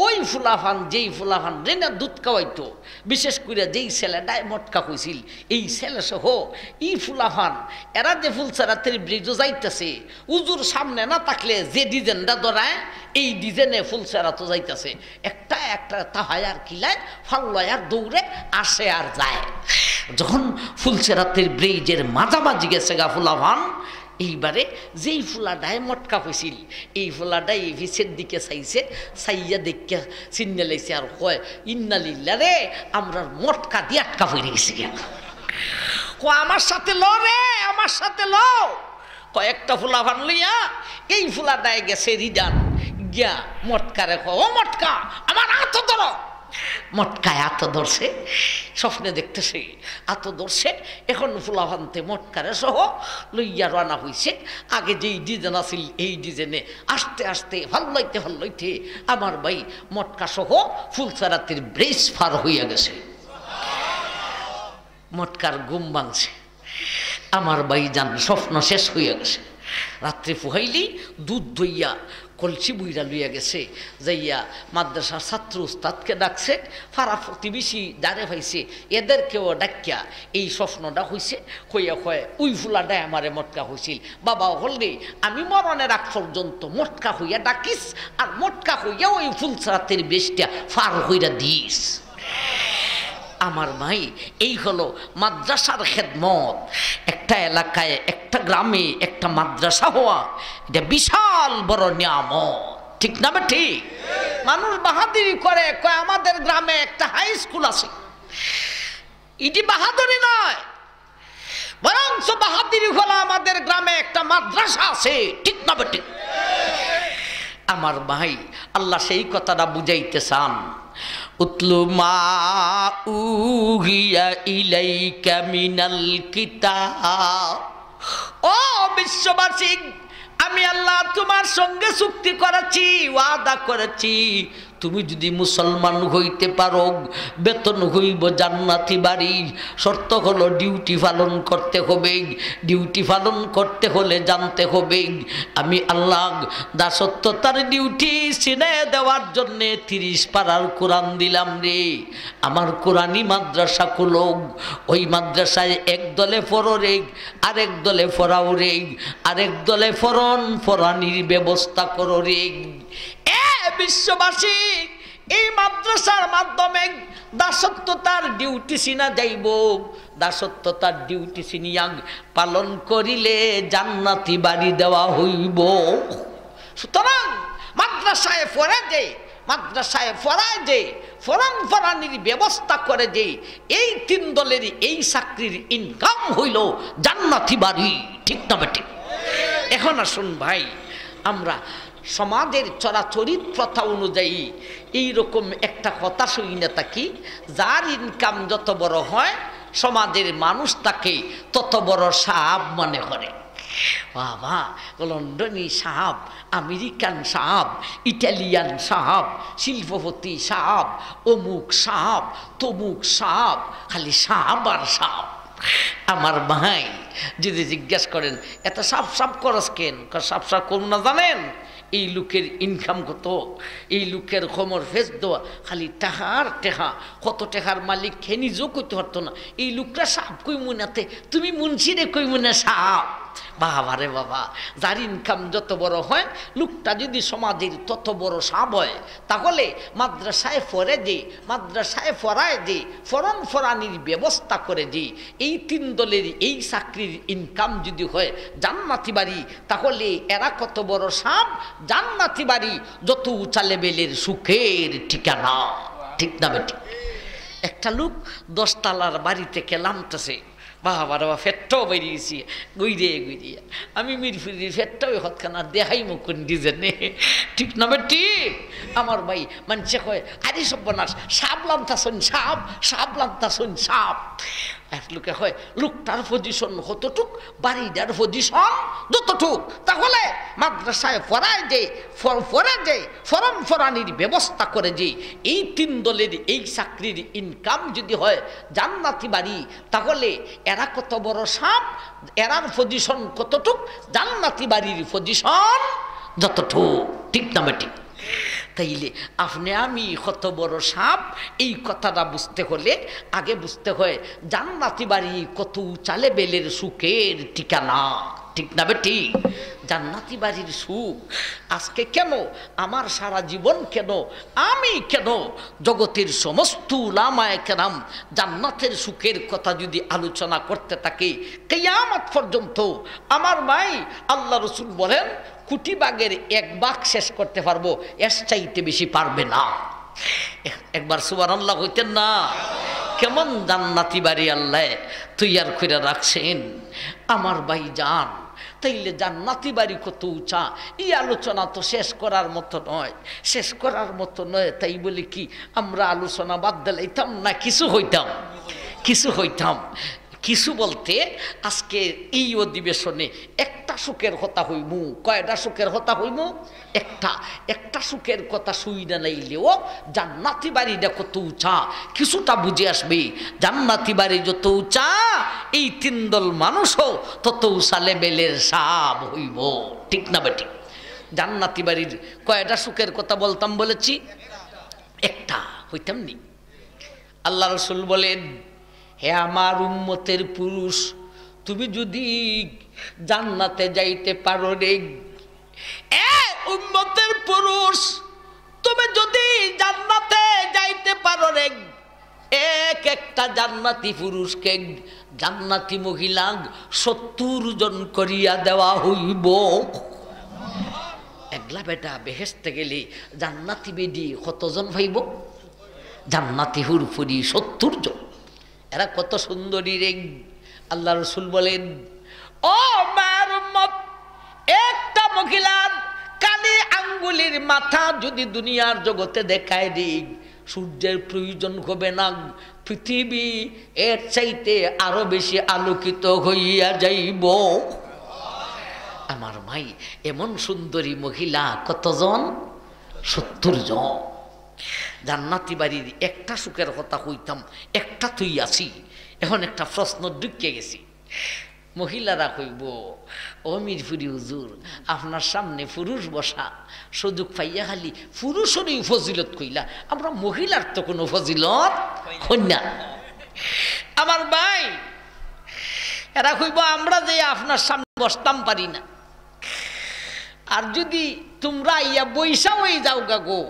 ওই ফুলাফান, যেই ফুলাফান রেনা দুধ খাওয়াইতো, বিশেষ করে যেই ছেলেটায় মটকা হয়েছিল, এই ছেলে সহ এই ফুলাফান এরা যে ফুলচারাতের ব্রিজও যাইতেছে, উজুর সামনে না থাকলে যে ডিজাইনটা ধরায় এই ডিজাইনে ফুলচারা তো যাইতেছে। একটা একটা তাহায় আর কিলায় ফাল্লায় আর দৌড়ে আসে আর যায়। যখন ফুলচারাতের ব্রিজের মাঝামাঝি গেছে গা ফুলাফান, এইবারে যেই ফুলাটায় মটকা হয়েছিল এই ফুলাটাই এই ভিসের দিকে চাইছে, চাইয়া দেখে চিন্নে লাইছে আর কয়, ইন্নালিল্লা রে, আমরা মটকা দিয়ে আটকা পড়ে গেছি। আমার সাথে ল রে, আমার সাথে ল। কয়েকটা ফুলা ভান লইয়া এই ফুলাটায় গেছে রিডান গিয়া মটকারে ক, ও মটকা আমার হাত ধরো। মটকায় হাত ধরছে, স্বপ্নে দেখতেছে হাত ধরছে। এখন ফুলা ভানতে মটকারে সহ লইয়া রানা হয়েছে। আগে যেই ডিজাইন আছিল এই ডিজাইনে আস্তে আস্তে হল্লাইতে হল্লাইতে আমার ভাই মটকা সহ ফুলচারাতের ব্রেস ফার হইয়া গেছে। মটকার ঘুম ভাঙছে। আমার ভাই জান স্বপ্ন শেষ হইয়া গেছে। রাত্রে ফুহাইলি দুধ দইয়া কলসি বুইরা লইয়া গেছে, যাইয়া মাদ্রাসার ছাত্র উস্তাদকে ডাকছে, ফারা প্রতিবেশী দাঁড়ে পাইছে, এদেরকেও ডাকিয়া এই স্বপ্নটা হয়েছে। হইয়া কয়ে ওই ফুলাটাই আমারে মটকা হয়েছিল। বাবা হলরে আমি মরণের আগ পর্যন্ত মটকা হইয়া ডাকিস, আর মটকা হইয়া ওই ফুলচারাতের বেশটা ফার হইয়া দিস। আমার ভাই এই হলো মাদ্রাসার খেদমত। একটা এলাকায়, একটা গ্রামে একটা মাদ্রাসা হওয়া, এটা বিশাল বড় নিয়ামত, ঠিক না ঠিক? মানুষ বাহাদুরি করে, কয় আমাদের গ্রামে একটা হাই স্কুল আছে। এটি বাহাদুরি নয়, বরঞ্চ বাহাদুরি হলো আমাদের গ্রামে একটা মাদ্রাসা আছে, ঠিক না ঠিক? আমার ভাই আল্লাহ সেই কথাটা বুঝাইতে চান। উতলু মা উহিয়া ইলাইকা মিনাল কিতাব। ও বিশ্ববাসী, আমি আল্লাহ তোমার সঙ্গে চুক্তি করেছি, ওয়াদা করেছি, তুমি যদি মুসলমান হইতে পারো বেতন হইব জান্নাতি বাড়ি। শর্ত হলো ডিউটি পালন করতে হবে। ডিউটি পালন করতে হলে জানতে হবে আমি আল্লাহ দাসত্বতার ডিউটি ছিনে দেওয়ার জন্যে 30 পারার কোরআন দিলাম রে। আমার কোরআনি মাদ্রাসা খুলো, ওই মাদ্রাসায় এক দলে পড়ো রে, আরেক দলে পড়াও রে, আরেক দলে ফরানির ব্যবস্থা করো রে। বিশ্ববাসী, এই মাদ্রাসার মাধ্যমে দাসত্বতার ডিউটি চিনা যাইব। দাসত্বতার ডিউটি চিনিয়া পালন করিলে জান্নাতি বাড়ি দেওয়া হইব। সুতরাং মাদ্রাসায় পড়ে যে মাদ্রাসায় পড়ায় যে ফরান ফরানির ব্যবস্থা করে যে এই তিন দলের এই চাকরির ইনকাম হইল জান্নাতি বাড়ি, ঠিক না বেটি? এখন আসুন ভাই, আমরা সমাজের চরাচরিত প্রথা অনুযায়ী এইরকম একটা কথা শুনি না থাকি, যার ইনকাম যত বড় হয় সমাজের মানুষ তাকে তত বড় সাহাব মনে করে। বাবা, লন্ডনী সাহাব, আমেরিকান সাহাব, ইটালিয়ান সাহাব, শিল্পপতি সাহাব, অমুক সাহাব, তমুক সাহাব, খালি সাহাব আর সাহাব। আমার ভাই যদি জিজ্ঞাসা করেন এত সাপ সাপ করস কেন, সাপ সাপ করুন না, জানেন এই লোকের ইনকাম কত, এই লোকের খমর ফেস দেওয়া খালি টাহার টেহা, কত টেহার মালিক খেয়ে নিজেও করতে পারতো না, এই লোকটা সাপ কই মুনাতে, তুমি মুন্সি রে কই মুনা সাপ। বাবা রে বাবা, যার ইনকাম যত বড় হয় লোকটা যদি সমাজের তত বড় সাপ হয়, তাহলে মাদ্রাসায় পড়ে যে, মাদ্রাসায় পড়ায় যে, ফরান ফরানির ব্যবস্থা করে যে এই তিন দলের এই চাকরির ইনকাম যদি হয় জান্নাতি বাড়ি, তাহলে এরা কত বড় সাপ, জান্নাতি বাড়ি যত উঁচা লেভেলের সুখের ঠিকানা, ঠিক না বেটি? একটা লোক 10 তলার বাড়ি থেকে নামতেছে, বাবা বাবা ফেটটাও বেরিয়েছি গুইরে গুইরিয়া, আমি মিরফিরির ফেটটাও হতখানা দেখাই মুকুন ডিজাইনে, ঠিক না বেটি? আমার ভাই মানুষে কয় আরে সর্বনাশ, সাপ লামতাছন সাপ, সাপ লামতাছন সাপ। এক লোকে হয় লোকটার পজিশন কতটুক, বাড়িটার পজিশন যতটুক, তাহলে মাদ্রাসায় পড়ায় যে পড়ে যে ফরম ফরানির ব্যবস্থা করে যে এই তিন দলের এই চাকরির ইনকাম যদি হয় জান্নাতি বাড়ি, তাহলে এরা কত বড় সাপ, এরার পজিশন কতটুক, জান্নাতি বাড়ির পজিশন যতটুক, ঠিক না বেটি? তাইলে আপনি আমি কত বড় সাপ, এই কথাটা বুঝতে হলে আগে বুঝতে হয় জান্নাতি বাড়ি কত উঁচা লেভেলের সুখের ঠিকানা, ঠিক না বেটি? জান্নাতি বাড়ির সুখ আজকে কেন, আমার সারা জীবন কেন, আমি কেন, জগতের সমস্ত উলামায়ে কেরাম জান্নাতের সুখের কথা যদি আলোচনা করতে থাকে কিয়ামত পর্যন্ত, আমার ভাই আল্লাহ রসুল বলেন কোটি বাঘের 1 বাঘ শেষ করতে পারবো, এর চাইতে বেশি পারবে না। একবার সুবহানাল্লাহ হইতেন না? কেমন জান্নাতি বাড়ি আল্লাহ তৈয়ার করে রাখছেন আমার ভাই জান। তাইলে জান্নাতি বাড়ি কত উঁচা, এই আলোচনা তো শেষ করার মতো নয়, শেষ করার মতো নয়। তাই বলি কি আমরা আলোচনা বাদ দিলাইতাম না, কিছু হইতাম, কিছু হইতাম। কিছু বলতে আজকে এই অধিবেশনে একটা সুখের কথা হইব, কয়টা সুখের কথা হইব? একটা সুখের কথা শুই না নাইলেও জান্নাতি বাড়িটা কত উঁচা কিছুটা বুঝে আসবে। জান্নাতি বাড়ি যত উঁচা এই তিন দল মানুষও তত উঁচা লেভেলের সাব হইব, ঠিক না বেটি? জান্নাতি বাড়ির কয়টা সুখের কথা বলতাম বলেছি? একটা হইতাম নি। আল্লাহ রসুল বলেন, হে আমার উম্মতের পুরুষ, তুমি যদি জান্নাতে যাইতে পারো রে, এ উম্মতের পুরুষ তুমি যদি জান্নাতে যাইতে পারো রে, এক একটা জান্নাতি পুরুষকে জান্নাতি মহিলা 70 জন করিয়া দেওয়া হইব। একলা বেটা বেহেশতে গেলে জান্নাতি বেডি কতজন ভাইব? জান্নাতি হুরফুরি 70 জন। এরা কত সুন্দরী রে। আল্লাহ রসুল বলেন, ও মার উম্মত, একটা মহিলার কানে আঙ্গুলের মাথা যদি দুনিয়ার জগতে দেখায় দিই, সূর্যের প্রয়োজন হবে না, পৃথিবী এর চাইতে আরো বেশি আলোকিত হইয়া যাইব। আমার ভাই এমন সুন্দরী মহিলা কতজন? 70 জন। জান্নাতি বাড়ির একটা সুখের কথা হইতাম, একটা তুই আছি। এখন একটা প্রশ্ন ঢুকে গেছি, মহিলারা কইব, ও মিরপুরি হুজুর, আপনার সামনে পুরুষ বসা, সুযোগ পাইয়া খালি পুরুষেরই ফজিলত কইলা, আমরা মহিলার তো কোনো ফজিলত হই না। আমার ভাই এরা কইব, আমরা যে আপনার সামনে বসতাম পারি না, আর যদি তোমরা ইয়া বৈশা হয়ে যাও গো,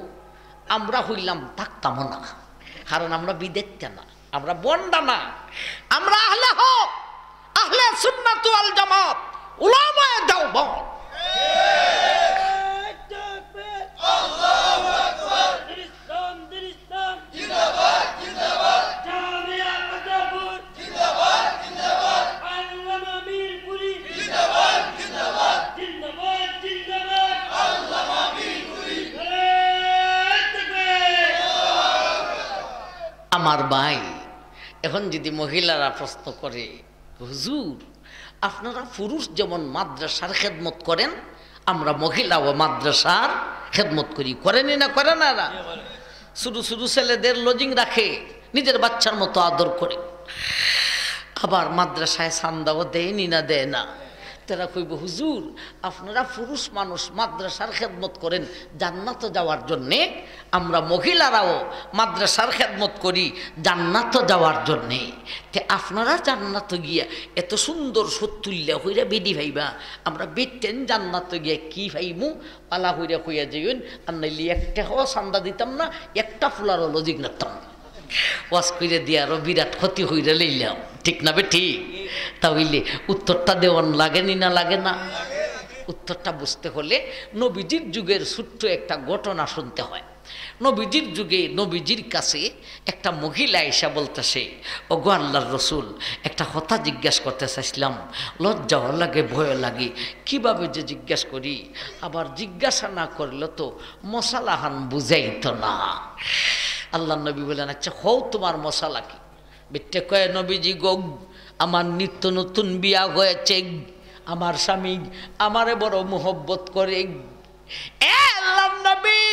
আমরা হইলাম থাকতাম না, কারণ আমরা বিদেশটা না, আমরা বন্ডা না, আমরা আহলে হক, আহলে সুন্নাত ওয়াল জামাত, উলামায়ে দেওবন্দ। আল্লাহু আকবার। আমার ভাই, এখন যদি মহিলারা প্রশ্ন করে, হুজুর আপনারা পুরুষ যেমন মাদ্রাসার খেদমত করেন, আমরা মহিলাও মাদ্রাসার খেদমত করি, করেনি না করে না? শুরু শুরু ছেলেদের লজিং রাখে, নিজের বাচ্চার মতো আদর করে, আবার মাদ্রাসায় চান্দাও দেয়নি না দেয় না। তারা কইব, হুজুর আপনারা পুরুষ মানুষ মাদ্রাসার খেদমত করেন জান্নাত যাওয়ার জন্যে, আমরা মহিলারাও মাদ্রাসার খেদমত করি জান্নাত যাওয়ার জন্যে। তে আপনারা জান্নাত গিয়া এত সুন্দর সত্তুল্যা হইরা বেডি ভাইবা, আমরা বেটেন জান্নাত গিয়া কি ভাইমু পালা হইরা কইয়া যাইন, আর নাইলে একটা হওয়া চান্দা দিতাম না, একটা ফুলারও লজিক রাখতাম না, ওয়াজ করে দিয়ে আরো বিরাট ক্ষতি হইরে লইলাম। ঠিক না বে ঠিক? তাহলে উত্তরটা দেওয়ান লাগেনি না লাগে না? উত্তরটা বুঝতে হলে নবীজির যুগের ছোট্ট একটা ঘটনা শুনতে হয়। নবীজির যুগে নবীজির কাছে একটা মহিলা এসে বলতেছে, ওগো আল্লাহর রসুল, একটা কথা জিজ্ঞাসা করতে চাইছিলাম, লজ্জাও লাগে ভয় লাগে, কিভাবে যে জিজ্ঞাসা করি, আবার জিজ্ঞাসা না করলে তো মশালাহান বুঝাইতো না। আল্লাহ নবী বলেন, আচ্ছা হও তোমার মশালা কি? বেটে কয়ে, নবীজি গো, আমার নিত্য নতুন বিয়া হয়েছে, আমার স্বামী আমারে বড় মোহব্বত করে। আল্লাহ নবী,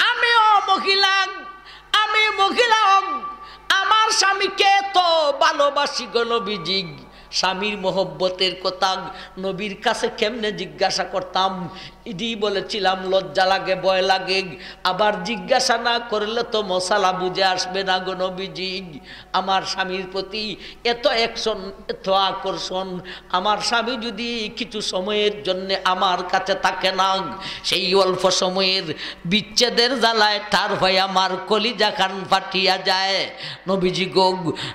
আমিও মহিলা, আমি মহিলা, আমার স্বামীকে তো ভালোবাসি গো নবীজি। স্বামীর মোহব্বতের কথা নবীর কাছে কেমনে জিজ্ঞাসা করতাম? ইডি বলেছিলাম লজ্জা লাগে ভয় লাগে, আবার জিজ্ঞাসা না করলে তো মশালা বুঝে আসবে না গো নবীজি। আমার স্বামীর প্রতি এত অ্যাকশন, এত আকর্ষণ, আমার স্বামী যদি কিছু সময়ের জন্য আমার কাছে থাকে না, সেই অল্প সময়ের বিচ্ছেদের জ্বালায় তার হয়ে আমার কলিজা খান ফাটিয়া যায়। নবীজি গো,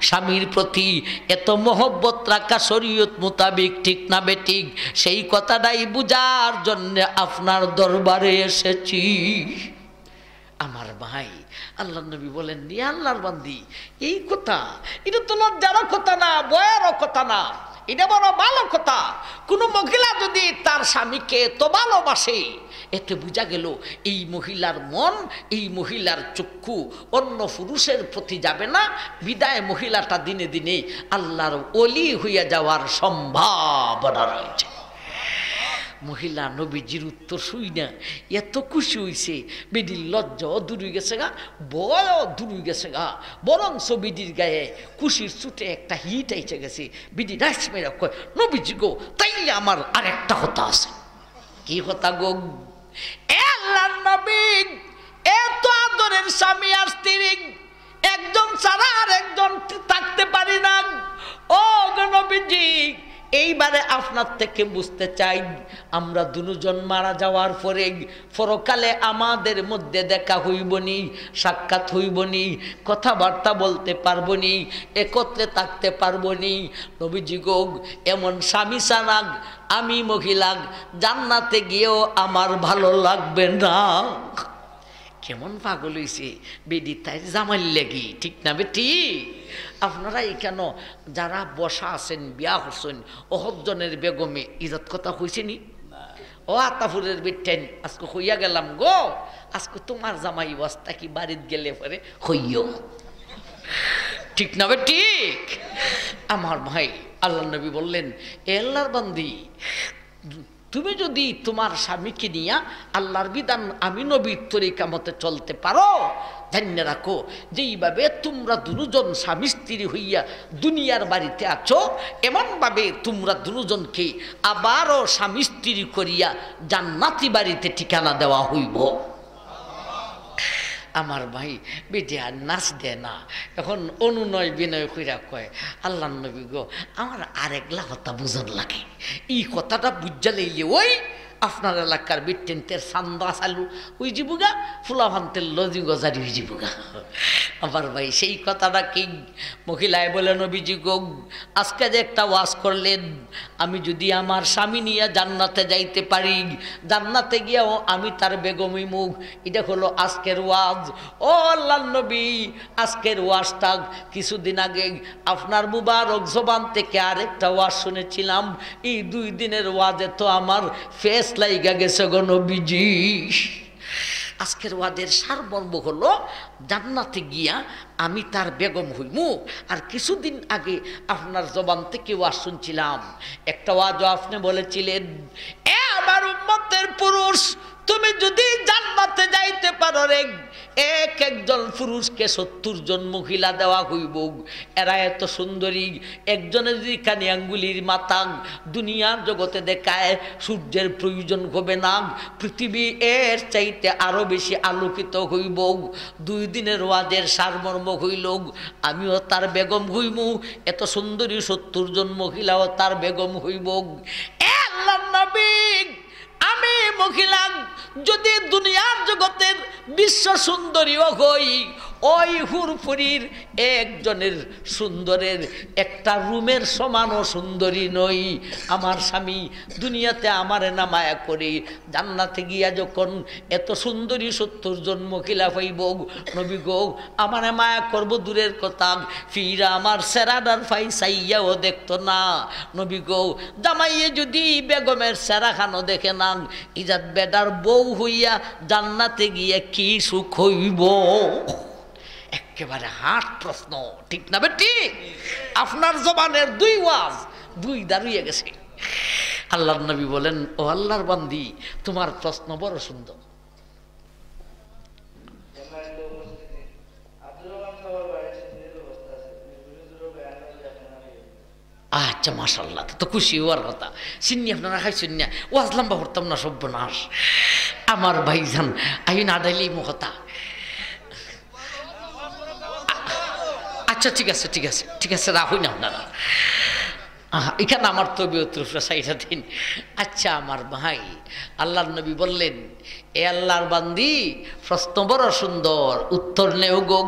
স্বামীর প্রতি এত মহব্বত রাখা শরীয়ত মোতাবেক ঠিক না বেঠিক, সেই কথাটাই বুঝার জন্য আপনার দরবারে এসেছি। আমার ভাই, আল্লাহ নবী বলেন, নি আল্লাহর বান্দি, এই কথা এটা তো লজ্জারও কথা না, বয়ারও কথা না, এটা বড় ভালো কথা। কোনো মহিলা যদি তার স্বামীকে তো ভালোবাসে, এতে বোঝা গেল এই মহিলার মন, এই মহিলার চক্ষু অন্য পুরুষের প্রতি যাবে না, বিদায় মহিলাটা দিনে দিনে আল্লাহর ওলি হইয়া যাওয়ার সম্ভাবনা রয়েছে। মহিলা নবীজির উত্তর শুই না এত খুশি হইছে, বেডির লজ্জাও দূর হয়ে গেছে গা, বয়ও দূর হয়ে গেছে গা, বরঞ্চ বিডির গায়ে খুশির ছুটে একটা হিট আইসে গেছে। বিডি ডাইস মেরা কয়, নবীজি গো, তাইলে আমার আরেকটা কথা আছে। কি কথা গো? আল্লাহর নবী, এত আদরের স্বামী আর স্ত্রী একজন ছাড়া আর একজন থাকতে পারি না। ও গো নবীজি, এইবারে আপনার থেকে বুঝতে চাই, আমরা দুজন মারা যাওয়ার পরে পরকালে আমাদের মধ্যে দেখা হইবনি, সাক্ষাৎ হইবনি, কথাবার্তা বলতে পারবনি, একত্রে থাকতে পারবনি। নবীজি গো, এমন স্বামী ছাড়া আমি মহিলা জান্নাতে গিয়েও আমার ভালো লাগবে না। কেমন পাগল হইছে বেডি, তাই জামাইল লেগি। ঠিক না বেটি? আপনারা এখানে যারা বসা আছেন, বিয়া হচ্ছেন, অহজনের বেগমে ইজত কথা হয়েছেনি? ও আতাফুরের বেটেন, আজকে হইয়া গেলাম গো, আজকে তোমার জামাই বস্তা কি বাড়িতে গেলে পরে হইও। ঠিক না ঠিক? আমার ভাই, আল্লাহ নবী বললেন, এ আল্লাহর বান্দি, তুমি যদি তোমার স্বামীকে নিয়া আল্লাহর বিধান আমি নবীর তরিকা মতে চলতে পারো, জানিয়ে রাখো যেইভাবে তোমরা দুজন স্বামী স্ত্রী হইয়া দুনিয়ার বাড়িতে আছো, এমনভাবে তোমরা দুজনকে আবারও স্বামী স্ত্রী করিয়া জান্নাতি বাড়িতে ঠিকানা দেওয়া হইব। আমার ভাই, বেটে আর নাচ দেয় না, এখন অনুনয় বিনয় কইরা কয়, আল্লাহ নবী গো, আমার আরেকলা কথা বুঝন লাগে, এই কথাটা বুঝা লইলে ওই আপনার এলাকার বিটেন্টের সান্দা চালু ওই যাবুগা, ফুলা ভান্তের লজি গজারি হয়ে যাবুগা। আমার ভাই, সেই কথাটা কি মহিলায় বলে, নবীজি গো, আজকে যে একটা ওয়াজ করলেন, আমি যদি আমার স্বামী নিয়ে জান্নাতে যাইতে পারি, জান্নাতে গিয়েও আমি তার বেগমই মুখ, এটা হলো আজকের ওয়াজ। ও আল্লাহর নবী, আজকের ওয়াজটা কিছুদিন আগে আপনার মুবারক জবান থেকে আরেকটা ওয়াজ শুনেছিলাম, এই 2 দিনের ওয়াজে তো আমার ফেস লাইগা গেছে গো নবীজি। আজকের ওয়াদের সারমর্ম হলো জান্নাতে গিয়া আমি তার বেগম হইমু। আর কিছুদিন আগে আপনার জবান থেকে ওয়াজ শুনছিলাম, একটা ওয়াজও আপনি বলেছিলেন, এ আমার উম্মতের পুরুষ, তুমি যদি জান্নাতে যাইতে পারো রে, এক একজন পুরুষকে 70 জন মহিলা দেওয়া হইব। এরা এত সুন্দরী, একজনের যদি কানি আঙ্গুলির মাথা দুনিয়ার জগতে দেখায়, সূর্যের প্রয়োজন হবে না, পৃথিবী এর চাইতে আরো বেশি আলোকিত হইব। 2 দিনের ওয়াজের সারমর্ম হইল আমিও তার বেগম হইব, এত সুন্দরী 70 জন মহিলাও তার বেগম হইব। আল্লাহর নবী, আমি মহিলা যদি দুনিয়ার জগতের বিশ্ব সুন্দরীও হই, ওই হুরপুরীর একজনের সুন্দরের একটা রুমের সমানও সুন্দরী নই। আমার স্বামী দুনিয়াতে আমারে না মায়া করে, জান্নাতে গিয়া যখন এত সুন্দরী 70 জন মহিলা পাইব, নবী গো আমারে মায়া করব দূরের কথা, ফিরা আমার সেরাডার ফাই চাইয়াও দেখতো না। নবী গো জামাইয়ে যদি বেগমের সেরাখানো দেখে না, ইজাত বেডার বউ হইয়া জান্নাতে গিয়া কি সুখ হইব? একেবারে হাট প্রশ্ন, ঠিক না বেটি? আপনার জবানের 2 ওয়াজ 2 দাঁড়িয়ে গেছে। আল্লাহর নবী বলেন, ও আল্লাহর বান্দি, তোমার প্রশ্ন বড় সুন্দর। আচ্ছা মাশাআল্লাহ, তো খুশি হওয়ার কথা। চিন্নি আপনারা খাইছেন না, ওয়াজ লম্বা করতাম না, সর্বনাশ। আমার ভাইজান আই না ডাইলেই মহতা। আচ্ছা ঠিক আছে ঠিক আছে ঠিক আছে, রাখুন না আপনারা, এখানে আমার তবিয়তের সাইডা দিন। আচ্ছা আমার ভাই, আল্লাহর নবী বললেন, এ আল্লাহর বান্দি, প্রশ্ন বড় সুন্দর, উত্তর নেও গো।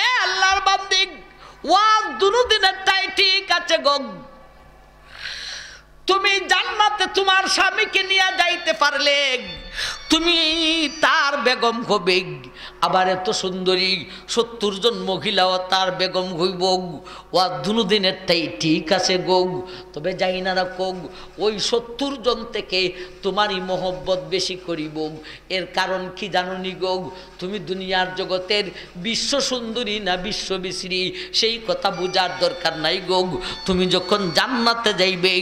এ আল্লাহর বান্দি, ওয়াজ দুদিনের তাই ঠিক আছে গো, তুমি জান্নাতে তোমার স্বামীকে নিয়ে যাইতে পারলে তুমি তার বেগম হবে। আবার এত সুন্দরী 70 জন মহিলাও তার বেগম হইব। ওয়া দুদিনেরটাই ঠিক আছে গো, তবে যাই না রাখো, ওই 70 জন থেকে তোমারই মহব্বত বেশি করিব। এর কারণ কি জানো নি গো? তুমি দুনিয়ার জগতের বিশ্ব সুন্দরী না বিশ্ব বিশ্রী সেই কথা বোঝার দরকার নাই গো। তুমি যখন জান্নাতে যাইবে,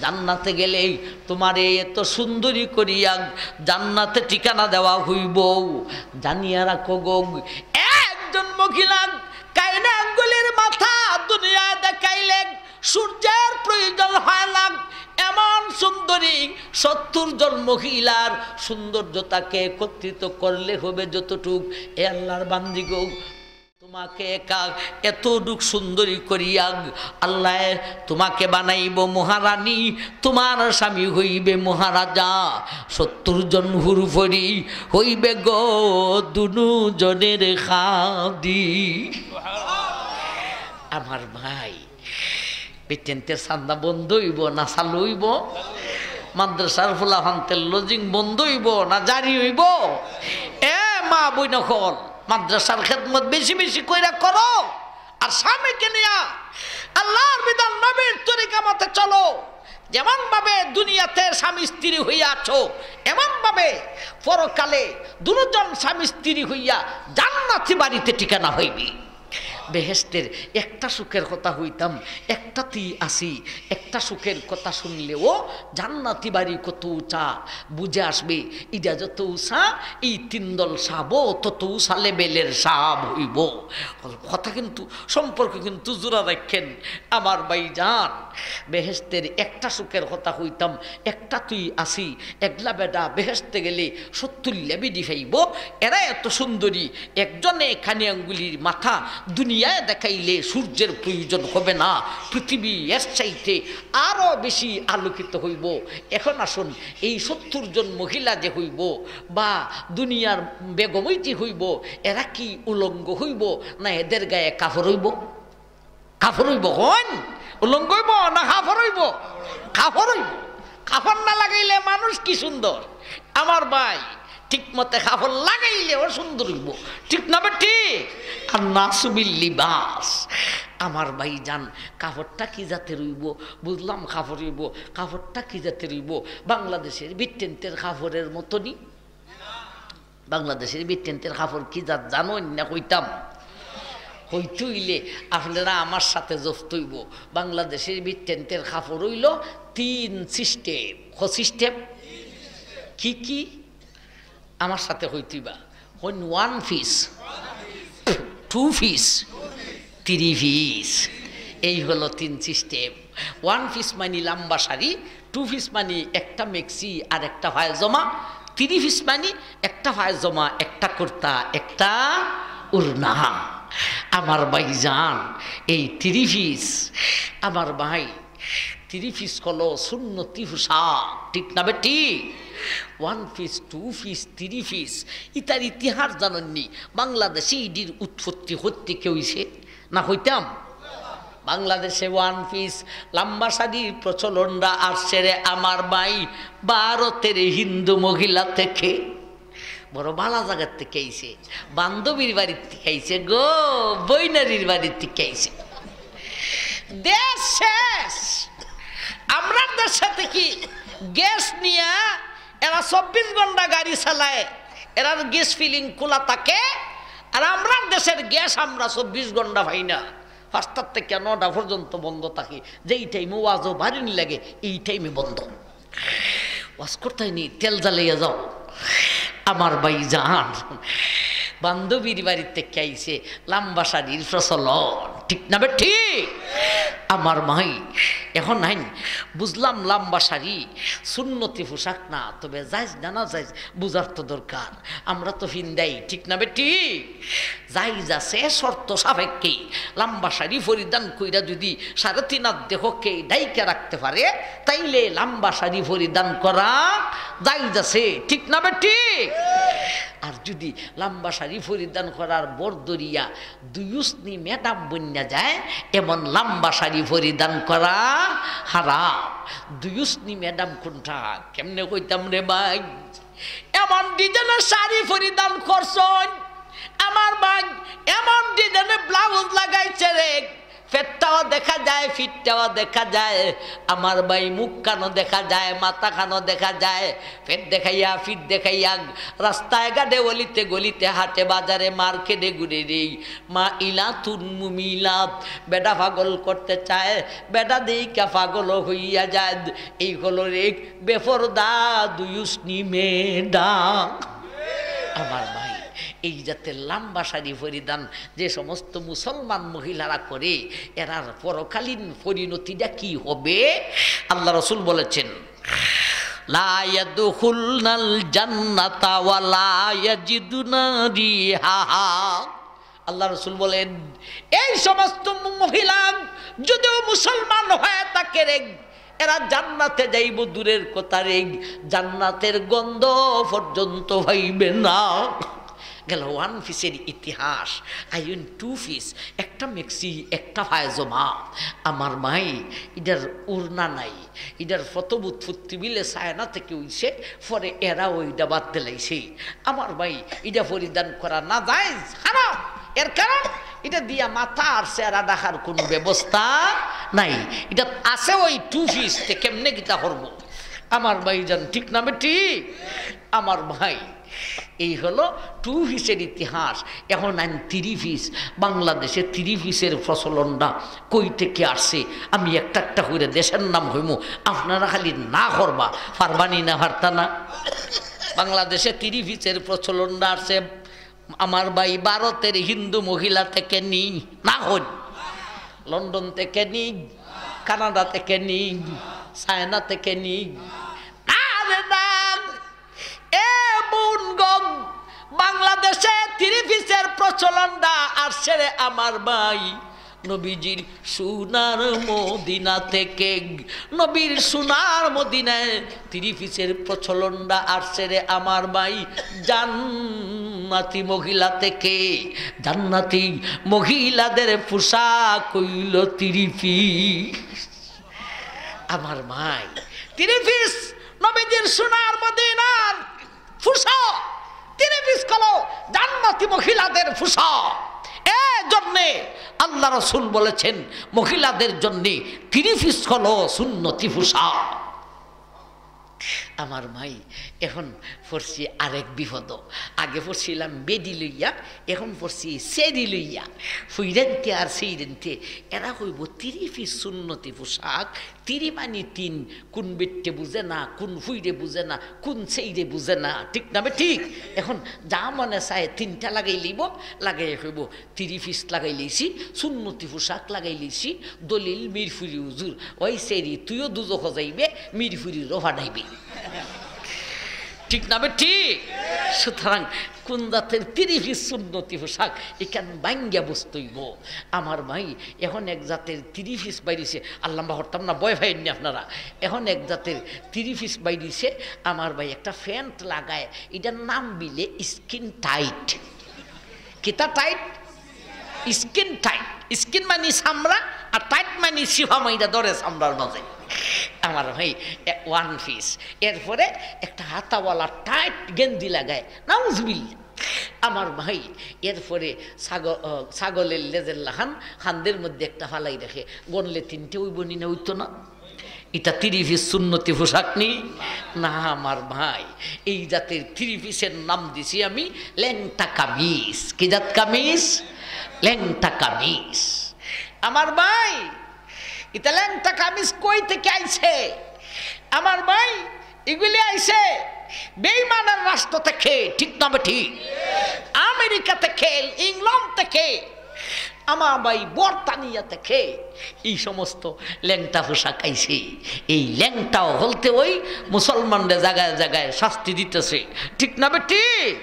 জান্নাতে গেলে তোমারে এত সুন্দরী করিয়া জান্নাতে ঠিকানা দেওয়া হইব। জানিয়া রাখো গো, একজন মহিলা কাইনা আঙ্গুলের মাথা দুনিয়া দেখাইলে সূর্যের প্রয়োজন হয় না। এমন সুন্দরী 70 জন মহিলার সৌন্দর্যতাকে একত্রিত করলে হবে যতটুক। এ আল্লাহর বান্দি গো, তোমাকে একা এতটুক সুন্দরী করিয়া আল্লাহ তোমাকে বানাইব মহারানী, তোমার স্বামী হইবে মহারাজা। 70 জন হুরফরি হইবে গো দুজনের খাদি। আমার ভাই, পেটেন্টের চান্দা বন্ধ হইব না চালু হইব? মাদ্রাসার ফুলাহান্তের লজিং বন্ধ হইব না জারি হইব? এ মা বইনখল, মাদ্রাসার খেদমত বেশি বেশি কইরা করো, আর স্বামীকে নিয়া আল্লাহর বিধান নবীর তরিকা মতে চলো। যেমন ভাবে দুনিয়াতে স্বামী স্ত্রী হইয়া আছো, এমন ভাবে পরকালে দুজন স্বামী স্ত্রী হইয়া জান্নাতি বাড়িতে ঠিকানা হইবি। বেহেস্তের একটা সুখের কথা হইতাম, একটাতেই আসি। একটা সুখের কথা শুনলেও জান্নাতি বাড়ি কত উঁচা বুঝে আসবে। ইটা যত উঁচা, এই 3 দল সাবো তত উঁচা লেবেলের সাব হইব। কথা কিন্তু সম্পর্ক কিন্তু জোড়া রাখেন আমার ভাই যান। বেহেস্তের একটা সুখের কথা হইতাম, একটা তুই আসি। একলা বেটা বেহেস্তে গেলে 70 লেবিডি খাইব। এরা এত সুন্দরী, একজনে খানি আঙ্গুলির মাথা দুনিয়ায় দেখাইলে সূর্যের প্রয়োজন হবে না, পৃথিবী এর চাইতে আরো বেশি আলোকিত হইব। এখন আসুন, এই 70 জন মহিলা যে হইব বা দুনিয়ার বেগমইটি হইব, এরা কি উলঙ্গ হইব না এদের গায়ে কাপড় হইব? কাপড় হইব, হন উলঙ্গ হইব না কাপড় হইব? কাপড় হইব। কাপড় না লাগাইলে মানুষ কি সুন্দর? আমার ভাই, ঠিক মতে কাপড় লাগাইলেও সুন্দর হইব, ঠিক না বেটি? আর নাসুবিল লিবাস। আমার ভাই যান, কাপড়টা কি জাতের হইব? বুঝলাম কাপড় হইব, কাপড়টা কি জাতের হইব? বাংলাদেশের বিটেন্টের কাপড়ের মতনই বাংলাদেশের বিটেন্টের কাপড় কি যা জানো না কইতাম হইলে আপনারা আমার সাথে জফতইব। বাংলাদেশের বিটেন্টের কাপড় হইল 3 সিস্টেম। সিস্টেম কি কি আমার সাথে হইতিবা? 1 পিস, 2 পিস, 3 পিস, এই হলো 3 সিস্টেম। 1 পিস মানে লম্বা শাড়ি, 2 পিস মানে একটা মেক্সি আর একটা পায়জামা, 3 পিস মানে একটা পায়জামা, একটা কুর্তা, একটা উড়না। আমার ভাইজান এই 3 পিস, আমার ভাই 3 পিস হলো সুন্নতি পোশাক, ঠিক না বেটি? 1 পিস, 2 পিস, 3 পিস ইতার ইতিহাস জানেননি? বাংলাদেশে ইডির উৎপত্তি হতে কেউ হইছে না হইতাম? বাংলাদেশে 1 পিস লম্বা শাড়ির প্রচলনটা আসছে রে আমার ভাই ভারতের হিন্দু মহিলা থেকে। বড় ভালো জায়গার থেকে আইছে, বান্ধবীর বাড়ির থেকে আইছে গো, বৈনারির বাড়ির থেকে আইছে। দেশ শেষ। আমরা দেশে থেকে গ্যাস নিয়ে এরা 24 ঘন্টা গাড়ি চালায়, এরা গ্যাস ফিলিং খোলা থাকে। আর আমরা দেশের গ্যাস আমরা 24 ঘন্টা পাই না, 5টা থেকে 9টা পর্যন্ত বন্ধ থাকে। যেই টাইমে ওয়াজও ভারী লাগে এই টাইমে বন্ধ। ওয়াজ করতে নি তেল জ্বালিয়ে যাও। আমার ভাই জান বান্ধবীর বাড়িতে খাইছে লম্বা শাড়ির প্রচলন, ঠিক না ঠিক? আমার ভাই এখন নাই বুঝলাম লম্বা শাড়ি সুন্নতি পোশাক না, তবে যাইজ না না যাইজ বুঝার তো দরকার। আমরা তো ফিন্দাই, ঠিক না বেটি? যাইজ আছে শর্ত সাপেক্ষে। লম্বা শাড়ি পরিধান কইরা যদি 3.5 হাত দেহকে ডাইকে রাখতে পারে তাইলে লম্বা শাড়ি পরিধান করা যাইজ আছে, ঠিক না বেটি? আর যদি লম্বা শাড়ি পরিধান করার বরদরিয়া দুয়ুসনি ম্যাডাম বন্যা যায়, এমন লম্বা শাড়ি পরিধান করা হারাম। দুয়ুসনি ম্যাডাম কোনটা কেমনে কইতাম রে ভাই? এমন ডিজাইনের শাড়ি পরিধান করছেন আমার ভাই, এমন ডিজাইনের ব্লাউজ লাগাইছে রে, পেটটাও দেখা যায়, ফিটটাও দেখা যায়। আমার ভাই মুখ কানো দেখা যায়, মাথা কানো দেখা যায়, পেট দেখাইয়া ফিট দেখাইয়া রাস্তায় গাড়ে গলিতে গলিতে হাটে বাজারে মার্কেটে ঘুরে দেই। মা ইলা তুন মুমিলা বেডা পাগল করতে চায়, বেডা দেইকা পাগল হইয়া যায়। এই হলো রে বেপরদা দুয়ুসনি মেডা। আমার ভাই এই জাতের লম্বা শাড়ি পরিধান যে সমস্ত মুসলমান মহিলারা করে, এরার পরকালীন পরিণতিটা কি হবে? আল্লাহ রাসূল বলেছেন লা ইয়াদখুলনাল জান্নাতা ওয়া লা ইয়াজিদুনা রিহাহা। আল্লাহ রাসূল বলেন এই সমস্ত মহিলা যদিও মুসলমান হয়ে থাকে রে, এরা জান্নাতে যাইব দূরের কথা রে, জান্নাতের গন্ধ পর্যন্ত পাইবে না। গেল 1 পিসের ইতিহাস। আইন 2 পিস, একটা মেক্সি, একটা পায়জামা। আমার মাই ইটার উড়না নাই, ইটার প্রথম উৎপত্তি বিলে চায়না থেকে হইছে, পরে এরা ওইটা বাদ দিলাইছে। আমার ভাই এটা পরিধান করা না যায়, খারাপ। এর কারণ এটা দিয়া মাথা আর চেহারা দেখার কোনো ব্যবস্থা নাই। এটা আছে ওই 2 পিস, কেমনে গীতা করবো? আমার ভাই জান, ঠিক না বেটি? আমার ভাই এই হলো 2 পিসের ইতিহাস। এখন 3 পিস। বাংলাদেশে 3 পিসের প্রচলনটা কই থেকে আসছে আমি একটা একটা করে দেশের নাম হইমু, আপনারা খালি না করবা, পারবানি না পারতা না। বাংলাদেশে 3 পিসের প্রচলনটা আসছে আমার ভাই ভারতের হিন্দু মহিলা থেকে নি, না হই লন্ডন থেকে নি, কানাডা থেকে নি, চায়না থেকে নি। বাংলাদেশে 3 পিসের প্রচলনটা আসছে রে আমার ভাই নবীজির সোনার মদিনা থেকে। নবীর সোনার মদিনায় 3 পিসের প্রচলনটা আসছে রে আমার ভাই জান্নাতি মহিলা থেকে। জান্নাতি মহিলাদের পোশাক হইল 3 পিস। আমার ভাই 3 পিস নবীজির সোনার মদিনার পোশাক, 3 পিস কলো জান্নাতি মহিলাদের পোশাক। এজন্যে আল্লাহ রাসূল বলেছেন মহিলাদের জন্য 3 পিস হলো সুন্নতি পোশাক। আমার মাই এখন পড়ছি আরেক বিপদ। আগে পড়ছিলাম বেডি লইয়া, এখন পড়ছি সেরি লইয়া। ফুইরেনতে আর সেইরেনতে এরা হইব ৩০ পিস সুন্নতি পোশাক। ৩০ মানে ৩, কোন বেটে বুঝে না, কোন ফুইরে বুঝে না, কোন সেইরে বুঝে না, ঠিক না ঠিক? এখন যা মনে চায় ৩টা লাগাই লইব, লাগাই হইব ৩০ পিস লাগাই লইছি, সুন্নতি পোশাক লাগাই লইছি। দলিল মিরফুরি হুজুর, ওই সেরি তুইও দুজখ যাইবে, মিরফুরিরও ভাড়াইবি, ঠিক না ঠিক? সুতরাং কোন জাতের ৩০ পিস সুন্নতি পোশাক এখান বাঙ্গিয়া বসতইব। আমার ভাই এখন এক জাতের ৩০ পিস বাইরেছে, আল্লাহ হরতাম না, ভয় পাইনি আপনারা। এখন এক জাতের ৩০ পিস বাইরেছে। আমার ভাই একটা প্যান্ট লাগায়, এটার নাম বিলে স্কিন টাইট। কিতা টাইট? Skin tight. স্কিন মানে চামড়া, আর টাইট মানে সিফা মাইরা ধরে চামড়ার মাঝে। আমার ভাই 1 পিস, এরপরে একটা হাতাওয়ালা টাইট গেঞ্জি লাগায়, নাউজুবিল্লাহ। আমার ভাই এরপরে ছাগলের লেজের লাহান খান্দের মধ্যে একটা ফালাই রাখে, গনলে 3টে ওই বনি না, হইতো না? এটা ৩০ পিস সুন্নতি পোশাক নি না আমার ভাই। এই জাতের ৩০ পিসের নাম দিছি আমি ল্যাংটা কামিজ। কি জাত কামিজ? ল্যাংটা কামিজ। আমার ভাই এটা ল্যাংটা কামিজ কই থেকে আইছে? আমার ভাই এগুলি আইছে বেঈমানের রাষ্ট্র থেকে, ঠিক না ঠিক? আমেরিকা থেকে, ইংল্যান্ড থেকে, আমার ভাই বর্তানিয়া থেকে এই সমস্ত ল্যাংটা পোশাক আইছে। এই ল্যাংটাও বলতে ওই মুসলমানরা জায়গায় জায়গায় শাস্তি দিতেছে, ঠিক না ঠিক?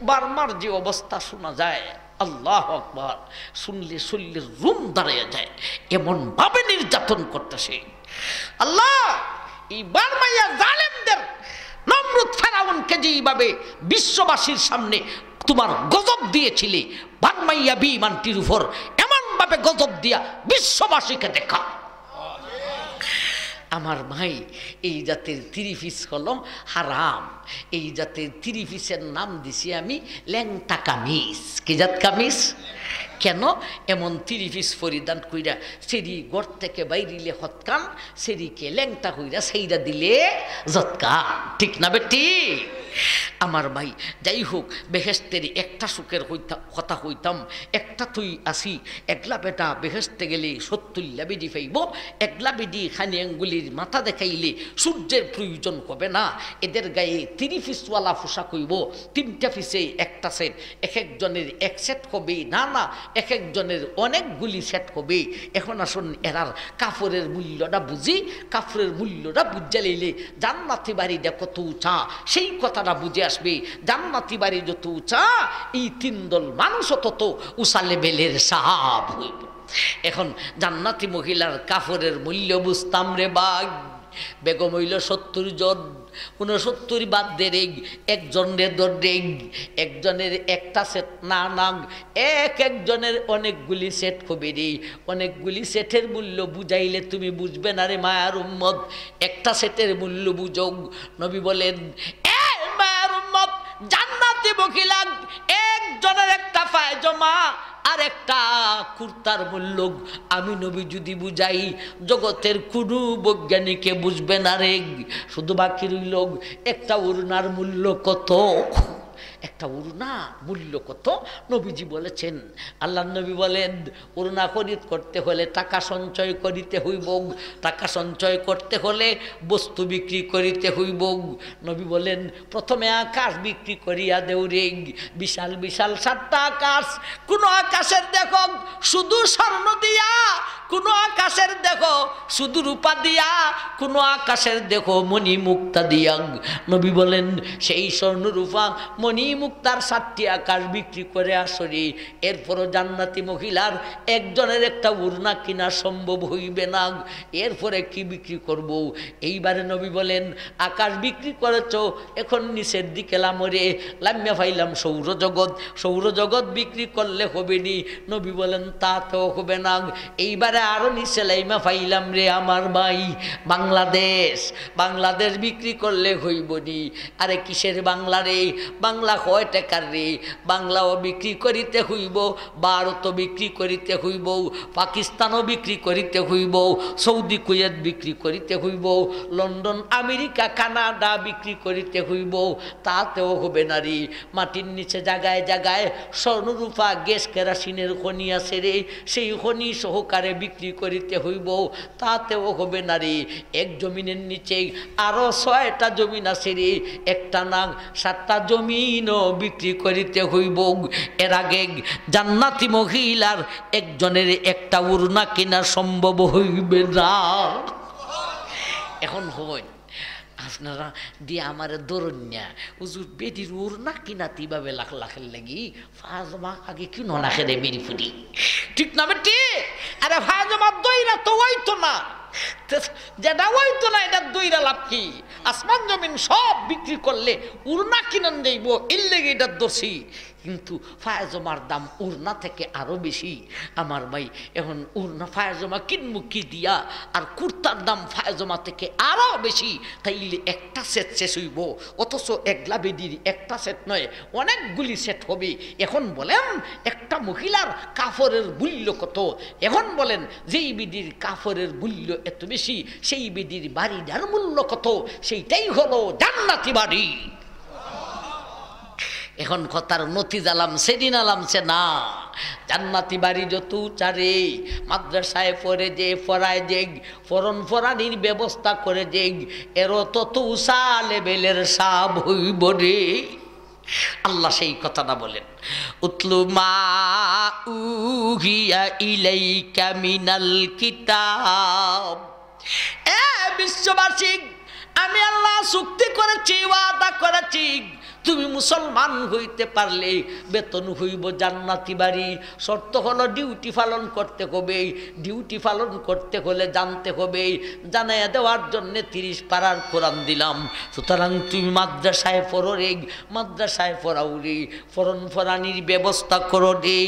বার্মার যে অবস্থা শোনা যায়, আল্লাহ আকবার, শুনলে শরীরের রুম দাঁড়িয়ে যায়, এমন ভাবে নির্যাতন করতেছে। আল্লাহ এই বার্মাইয়া জালেমদের, নমরুদ ফেরাউনকে যেইভাবে বিশ্ববাসীর সামনে তোমার গজব দিয়েছিলে, বার্মাইয়া বিমানটির উপর এমনভাবে গজব দিয়া বিশ্ববাসীকে দেখা। আমার ভাই এই জাতের ৩০ পিস হলো হারাম। এই জাতের ৩০ পিসের নাম দিছি আমি ল্যাংটা কামিজ। কি জাত কামিজ? কেন এমন ৩০ পিস পরিধান কইরা সেরি ঘর থেকে বাইরিলে হতকান, সেরিকে ল্যাংটা কইরা সেইরা দিলে যৎকান, ঠিক না বেটি? আমার ভাই যাই হোক, বেহেস্তের একটা সুখের কথা হইতাম, একটা তুই আসি, একলা বেটা বেহেস্তে গেলে 70 বেডি পাইব। একলা বেডি খানি আঙ্গুলির মাথা দেখাইলে সূর্যের প্রয়োজন হবে না। এদের গায়ে ৩০ পিসওয়ালা পোশাক হইব, 3টা পিসে একটা সেট, এক একজনের এক সেট হবে না, না এক একজনের অনেকগুলি সেট হবে। এখন আসুন এরার কাপড়ের মূল্যটা বুঝি। কাপড়ের মূল্যটা বুঝে লইলে জান্নাতি বাড়িটা কত উঁচা সেই কথাটা বুঝে আসবে। জান্নাতি বাড়ি যত উঁচা, এই 3 দল মানুষও তত উঁচা লেভেলের সাহাব হইব। এখন জান্নাতি মহিলার কাপড়ের মূল্য বুঝতাম রে বাঘ। বেগম হইল 70 জন, 69 বাদ দে রেগ, একজনের দরেগ, একজনের একটা সেট না নাগ, একজনের অনেকগুলি সেট হবে রে। অনেকগুলি সেটের মূল্য বুঝাইলে তুমি বুঝবে না রে মায়ার উম্মত, একটা সেটের মূল্য বুঝোগ। নবী বলেন মায়ার উম্মত, জান্নাতি মহিলা একজনের একটা পায়জামা আর একটা কুর্তার মূল্য আমি নবী যদি বুঝাই, জগতের কোনো বৈজ্ঞানিকে বুঝবে না রে। শুধু বাকি রইল একটা ওড়নার মূল্য কত। একটা ওড়না মূল্য কত নবীজি বলেছেন। আল্লাহ নবী বলেন ওড়না খরিদ করতে হলে টাকা সঞ্চয় করিতে হইব, টাকা সঞ্চয় করতে হলে বস্তু বিক্রি করিতে হইব। নবী বলেন প্রথমে আকাশ বিক্রি করিয়া দেও রে। বিশাল বিশাল 7টা আকাশ, কোন আকাশের দেখো শুধু স্বর্ণ দিয়া, কোন আকাশের দেখো শুধু রূপা দিয়া, কোন আকাশের দেখো মণি মুক্তা দিয়া। নবী বলেন সেই স্বর্ণ রূপা মণি মুক্তার 7টি আকাশ বিক্রি করে আসরি, এরপরও জান্নাতি মহিলার একজনের একটা ওড়না কিনা সম্ভব হইবে না। এরপরে কি বিক্রি করব? এইবারে নবী বলেন আকাশ বিক্রি করেছ, এখন নিচের দিকে লামরে লামিয়া ফাইলাম সৌরজগৎ, সৌরজগৎ বিক্রি করলে হবে নি। নবী বলেন তা তো হবে না, এইবারে আরো নিচে লাইমা ফাইলাম রে আমার ভাই বাংলাদেশ, বাংলাদেশ বিক্রি করলে হইব নি। আরে কিসের বাংলা রে? বাংলা কয় টাকার রে, বাংলাও বিক্রি করিতে হইব, ভারতও বিক্রি করিতে হইব, পাকিস্তানও বিক্রি করিতে হইব, সৌদি কুয়েত বিক্রি করিতে হইব, লন্ডন আমেরিকা কানাডা বিক্রি করিতে হইব, তাতেও হবে না রে। মাটির নিচে জায়গায় জায়গায় স্বর্ণরূপা গ্যাস কেরাসিনের খনি আছে রে, সেই খনি সহকারে বিক্রি করিতে হইব, তাতেও হবে না রে। এক জমিনের নিচে আরো 6টা জমিন আছে রে, একটা না 7টা জমিনও বিক্রি করিতে হইব। এর আগে জান্নাতি মহিলার একজনের একটা উড়না কেনা সম্ভব হইবে না। এখন হয় আপনারা দিয়ে আমার দৌড়ন্যা হুজুর বেডির উড়না কিনাতি ভাবে লাখ লাখের লাগি ফাজমা আগে কি নলাখে রে বেরি ফুটি, ঠিক না বেটি? আরে ফাজমা দইরা তো হইতো না, যেটা হইতো না এটা দইরা লাভ কি? আসমান জমিন সব বিক্রি করলে উড়না কিনান যাইব, এর লেগে এটা দোষী। কিন্তু ফায়জমার দাম উড়না থেকে আরো বেশি আমার ভাই। এখন উড়না ফায়জমা কিনবো কি দিয়া, আর কুর্তার দাম ফায়জমা থেকে আরো বেশি, তাইলে একটা সেট শেষ হইব। অথচ একলা বেদির একটা সেট নয়, অনেকগুলি সেট হবে। এখন বলেন একটা মহিলার কাপড়ের মূল্য কত? এখন বলেন যেই বেদির কাপড়ের মূল্য এত বেশি, সেই বেদির বাড়িটার মূল্য কত? সেইটাই হলো জান্নাতি বাড়ি। এখন কথার নতি জ্বালাম সেদিন আলামছে না, জান্নাতি বাড়ি যত চারে মাদ্রাসায় পড়ে যে পড়ায় যে ফরন ফরানির ব্যবস্থা করে যে এরও তত উষা লেভেলের সাব হইব রে। আল্লাহ সেই কথাটা বলেন, উতলু মা উহিয়া ইলাইকা মিনাল কিতাব। এ বিশ্ববাসী, আমি আল্লাহ চুক্তি করেছি, ওয়াদা করেছি, তুমি মুসলমান হইতে পারলে বেতন হইব জান্নাতি বাড়ি। শর্ত হলো ডিউটি পালন করতে হবে। ডিউটি পালন করতে হলে জানতে হবে, জানাইয়া দেওয়ার জন্য 30 পারার কোরআন দিলাম। সুতরাং তুমি মাদ্রাসায় পড়ো রে, মাদ্রাসায় পড়াও রে, ফরন ফরানির ব্যবস্থা করো রে।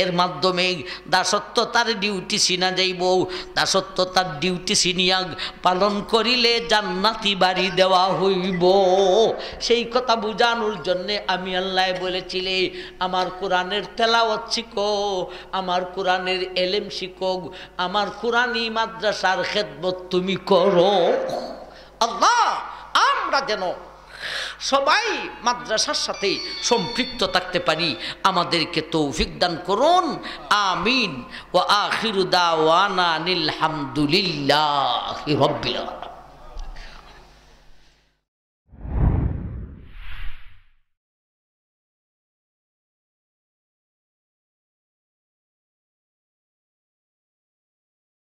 এর মাধ্যমে দাসত্বতার ডিউটি চিনা যাইব, দাসত্বতার ডিউটি চিনিয়া পালন করিলে জান্নাতি বাড়ি দেওয়া হইব। সেই কথা বুঝানোর জন্য আমি আল্লাহ বলেছিলে আমার কোরআনের তেলাওয়াত শিখো, আমার কোরআনের এলেম শিখো, আমার কোরআনি মাদ্রাসার খেদমত তুমি করো। আল্লাহ আমরা যেন সবাই মাদ্রাসার সাথে সম্পৃক্ত থাকতে পারি, আমাদেরকে তৌফিক দান করুন। আমিন। ওয়া আখিরু দাওয়ানা আনিল হামদুলিল্লাহি রাব্বিল আলামিন।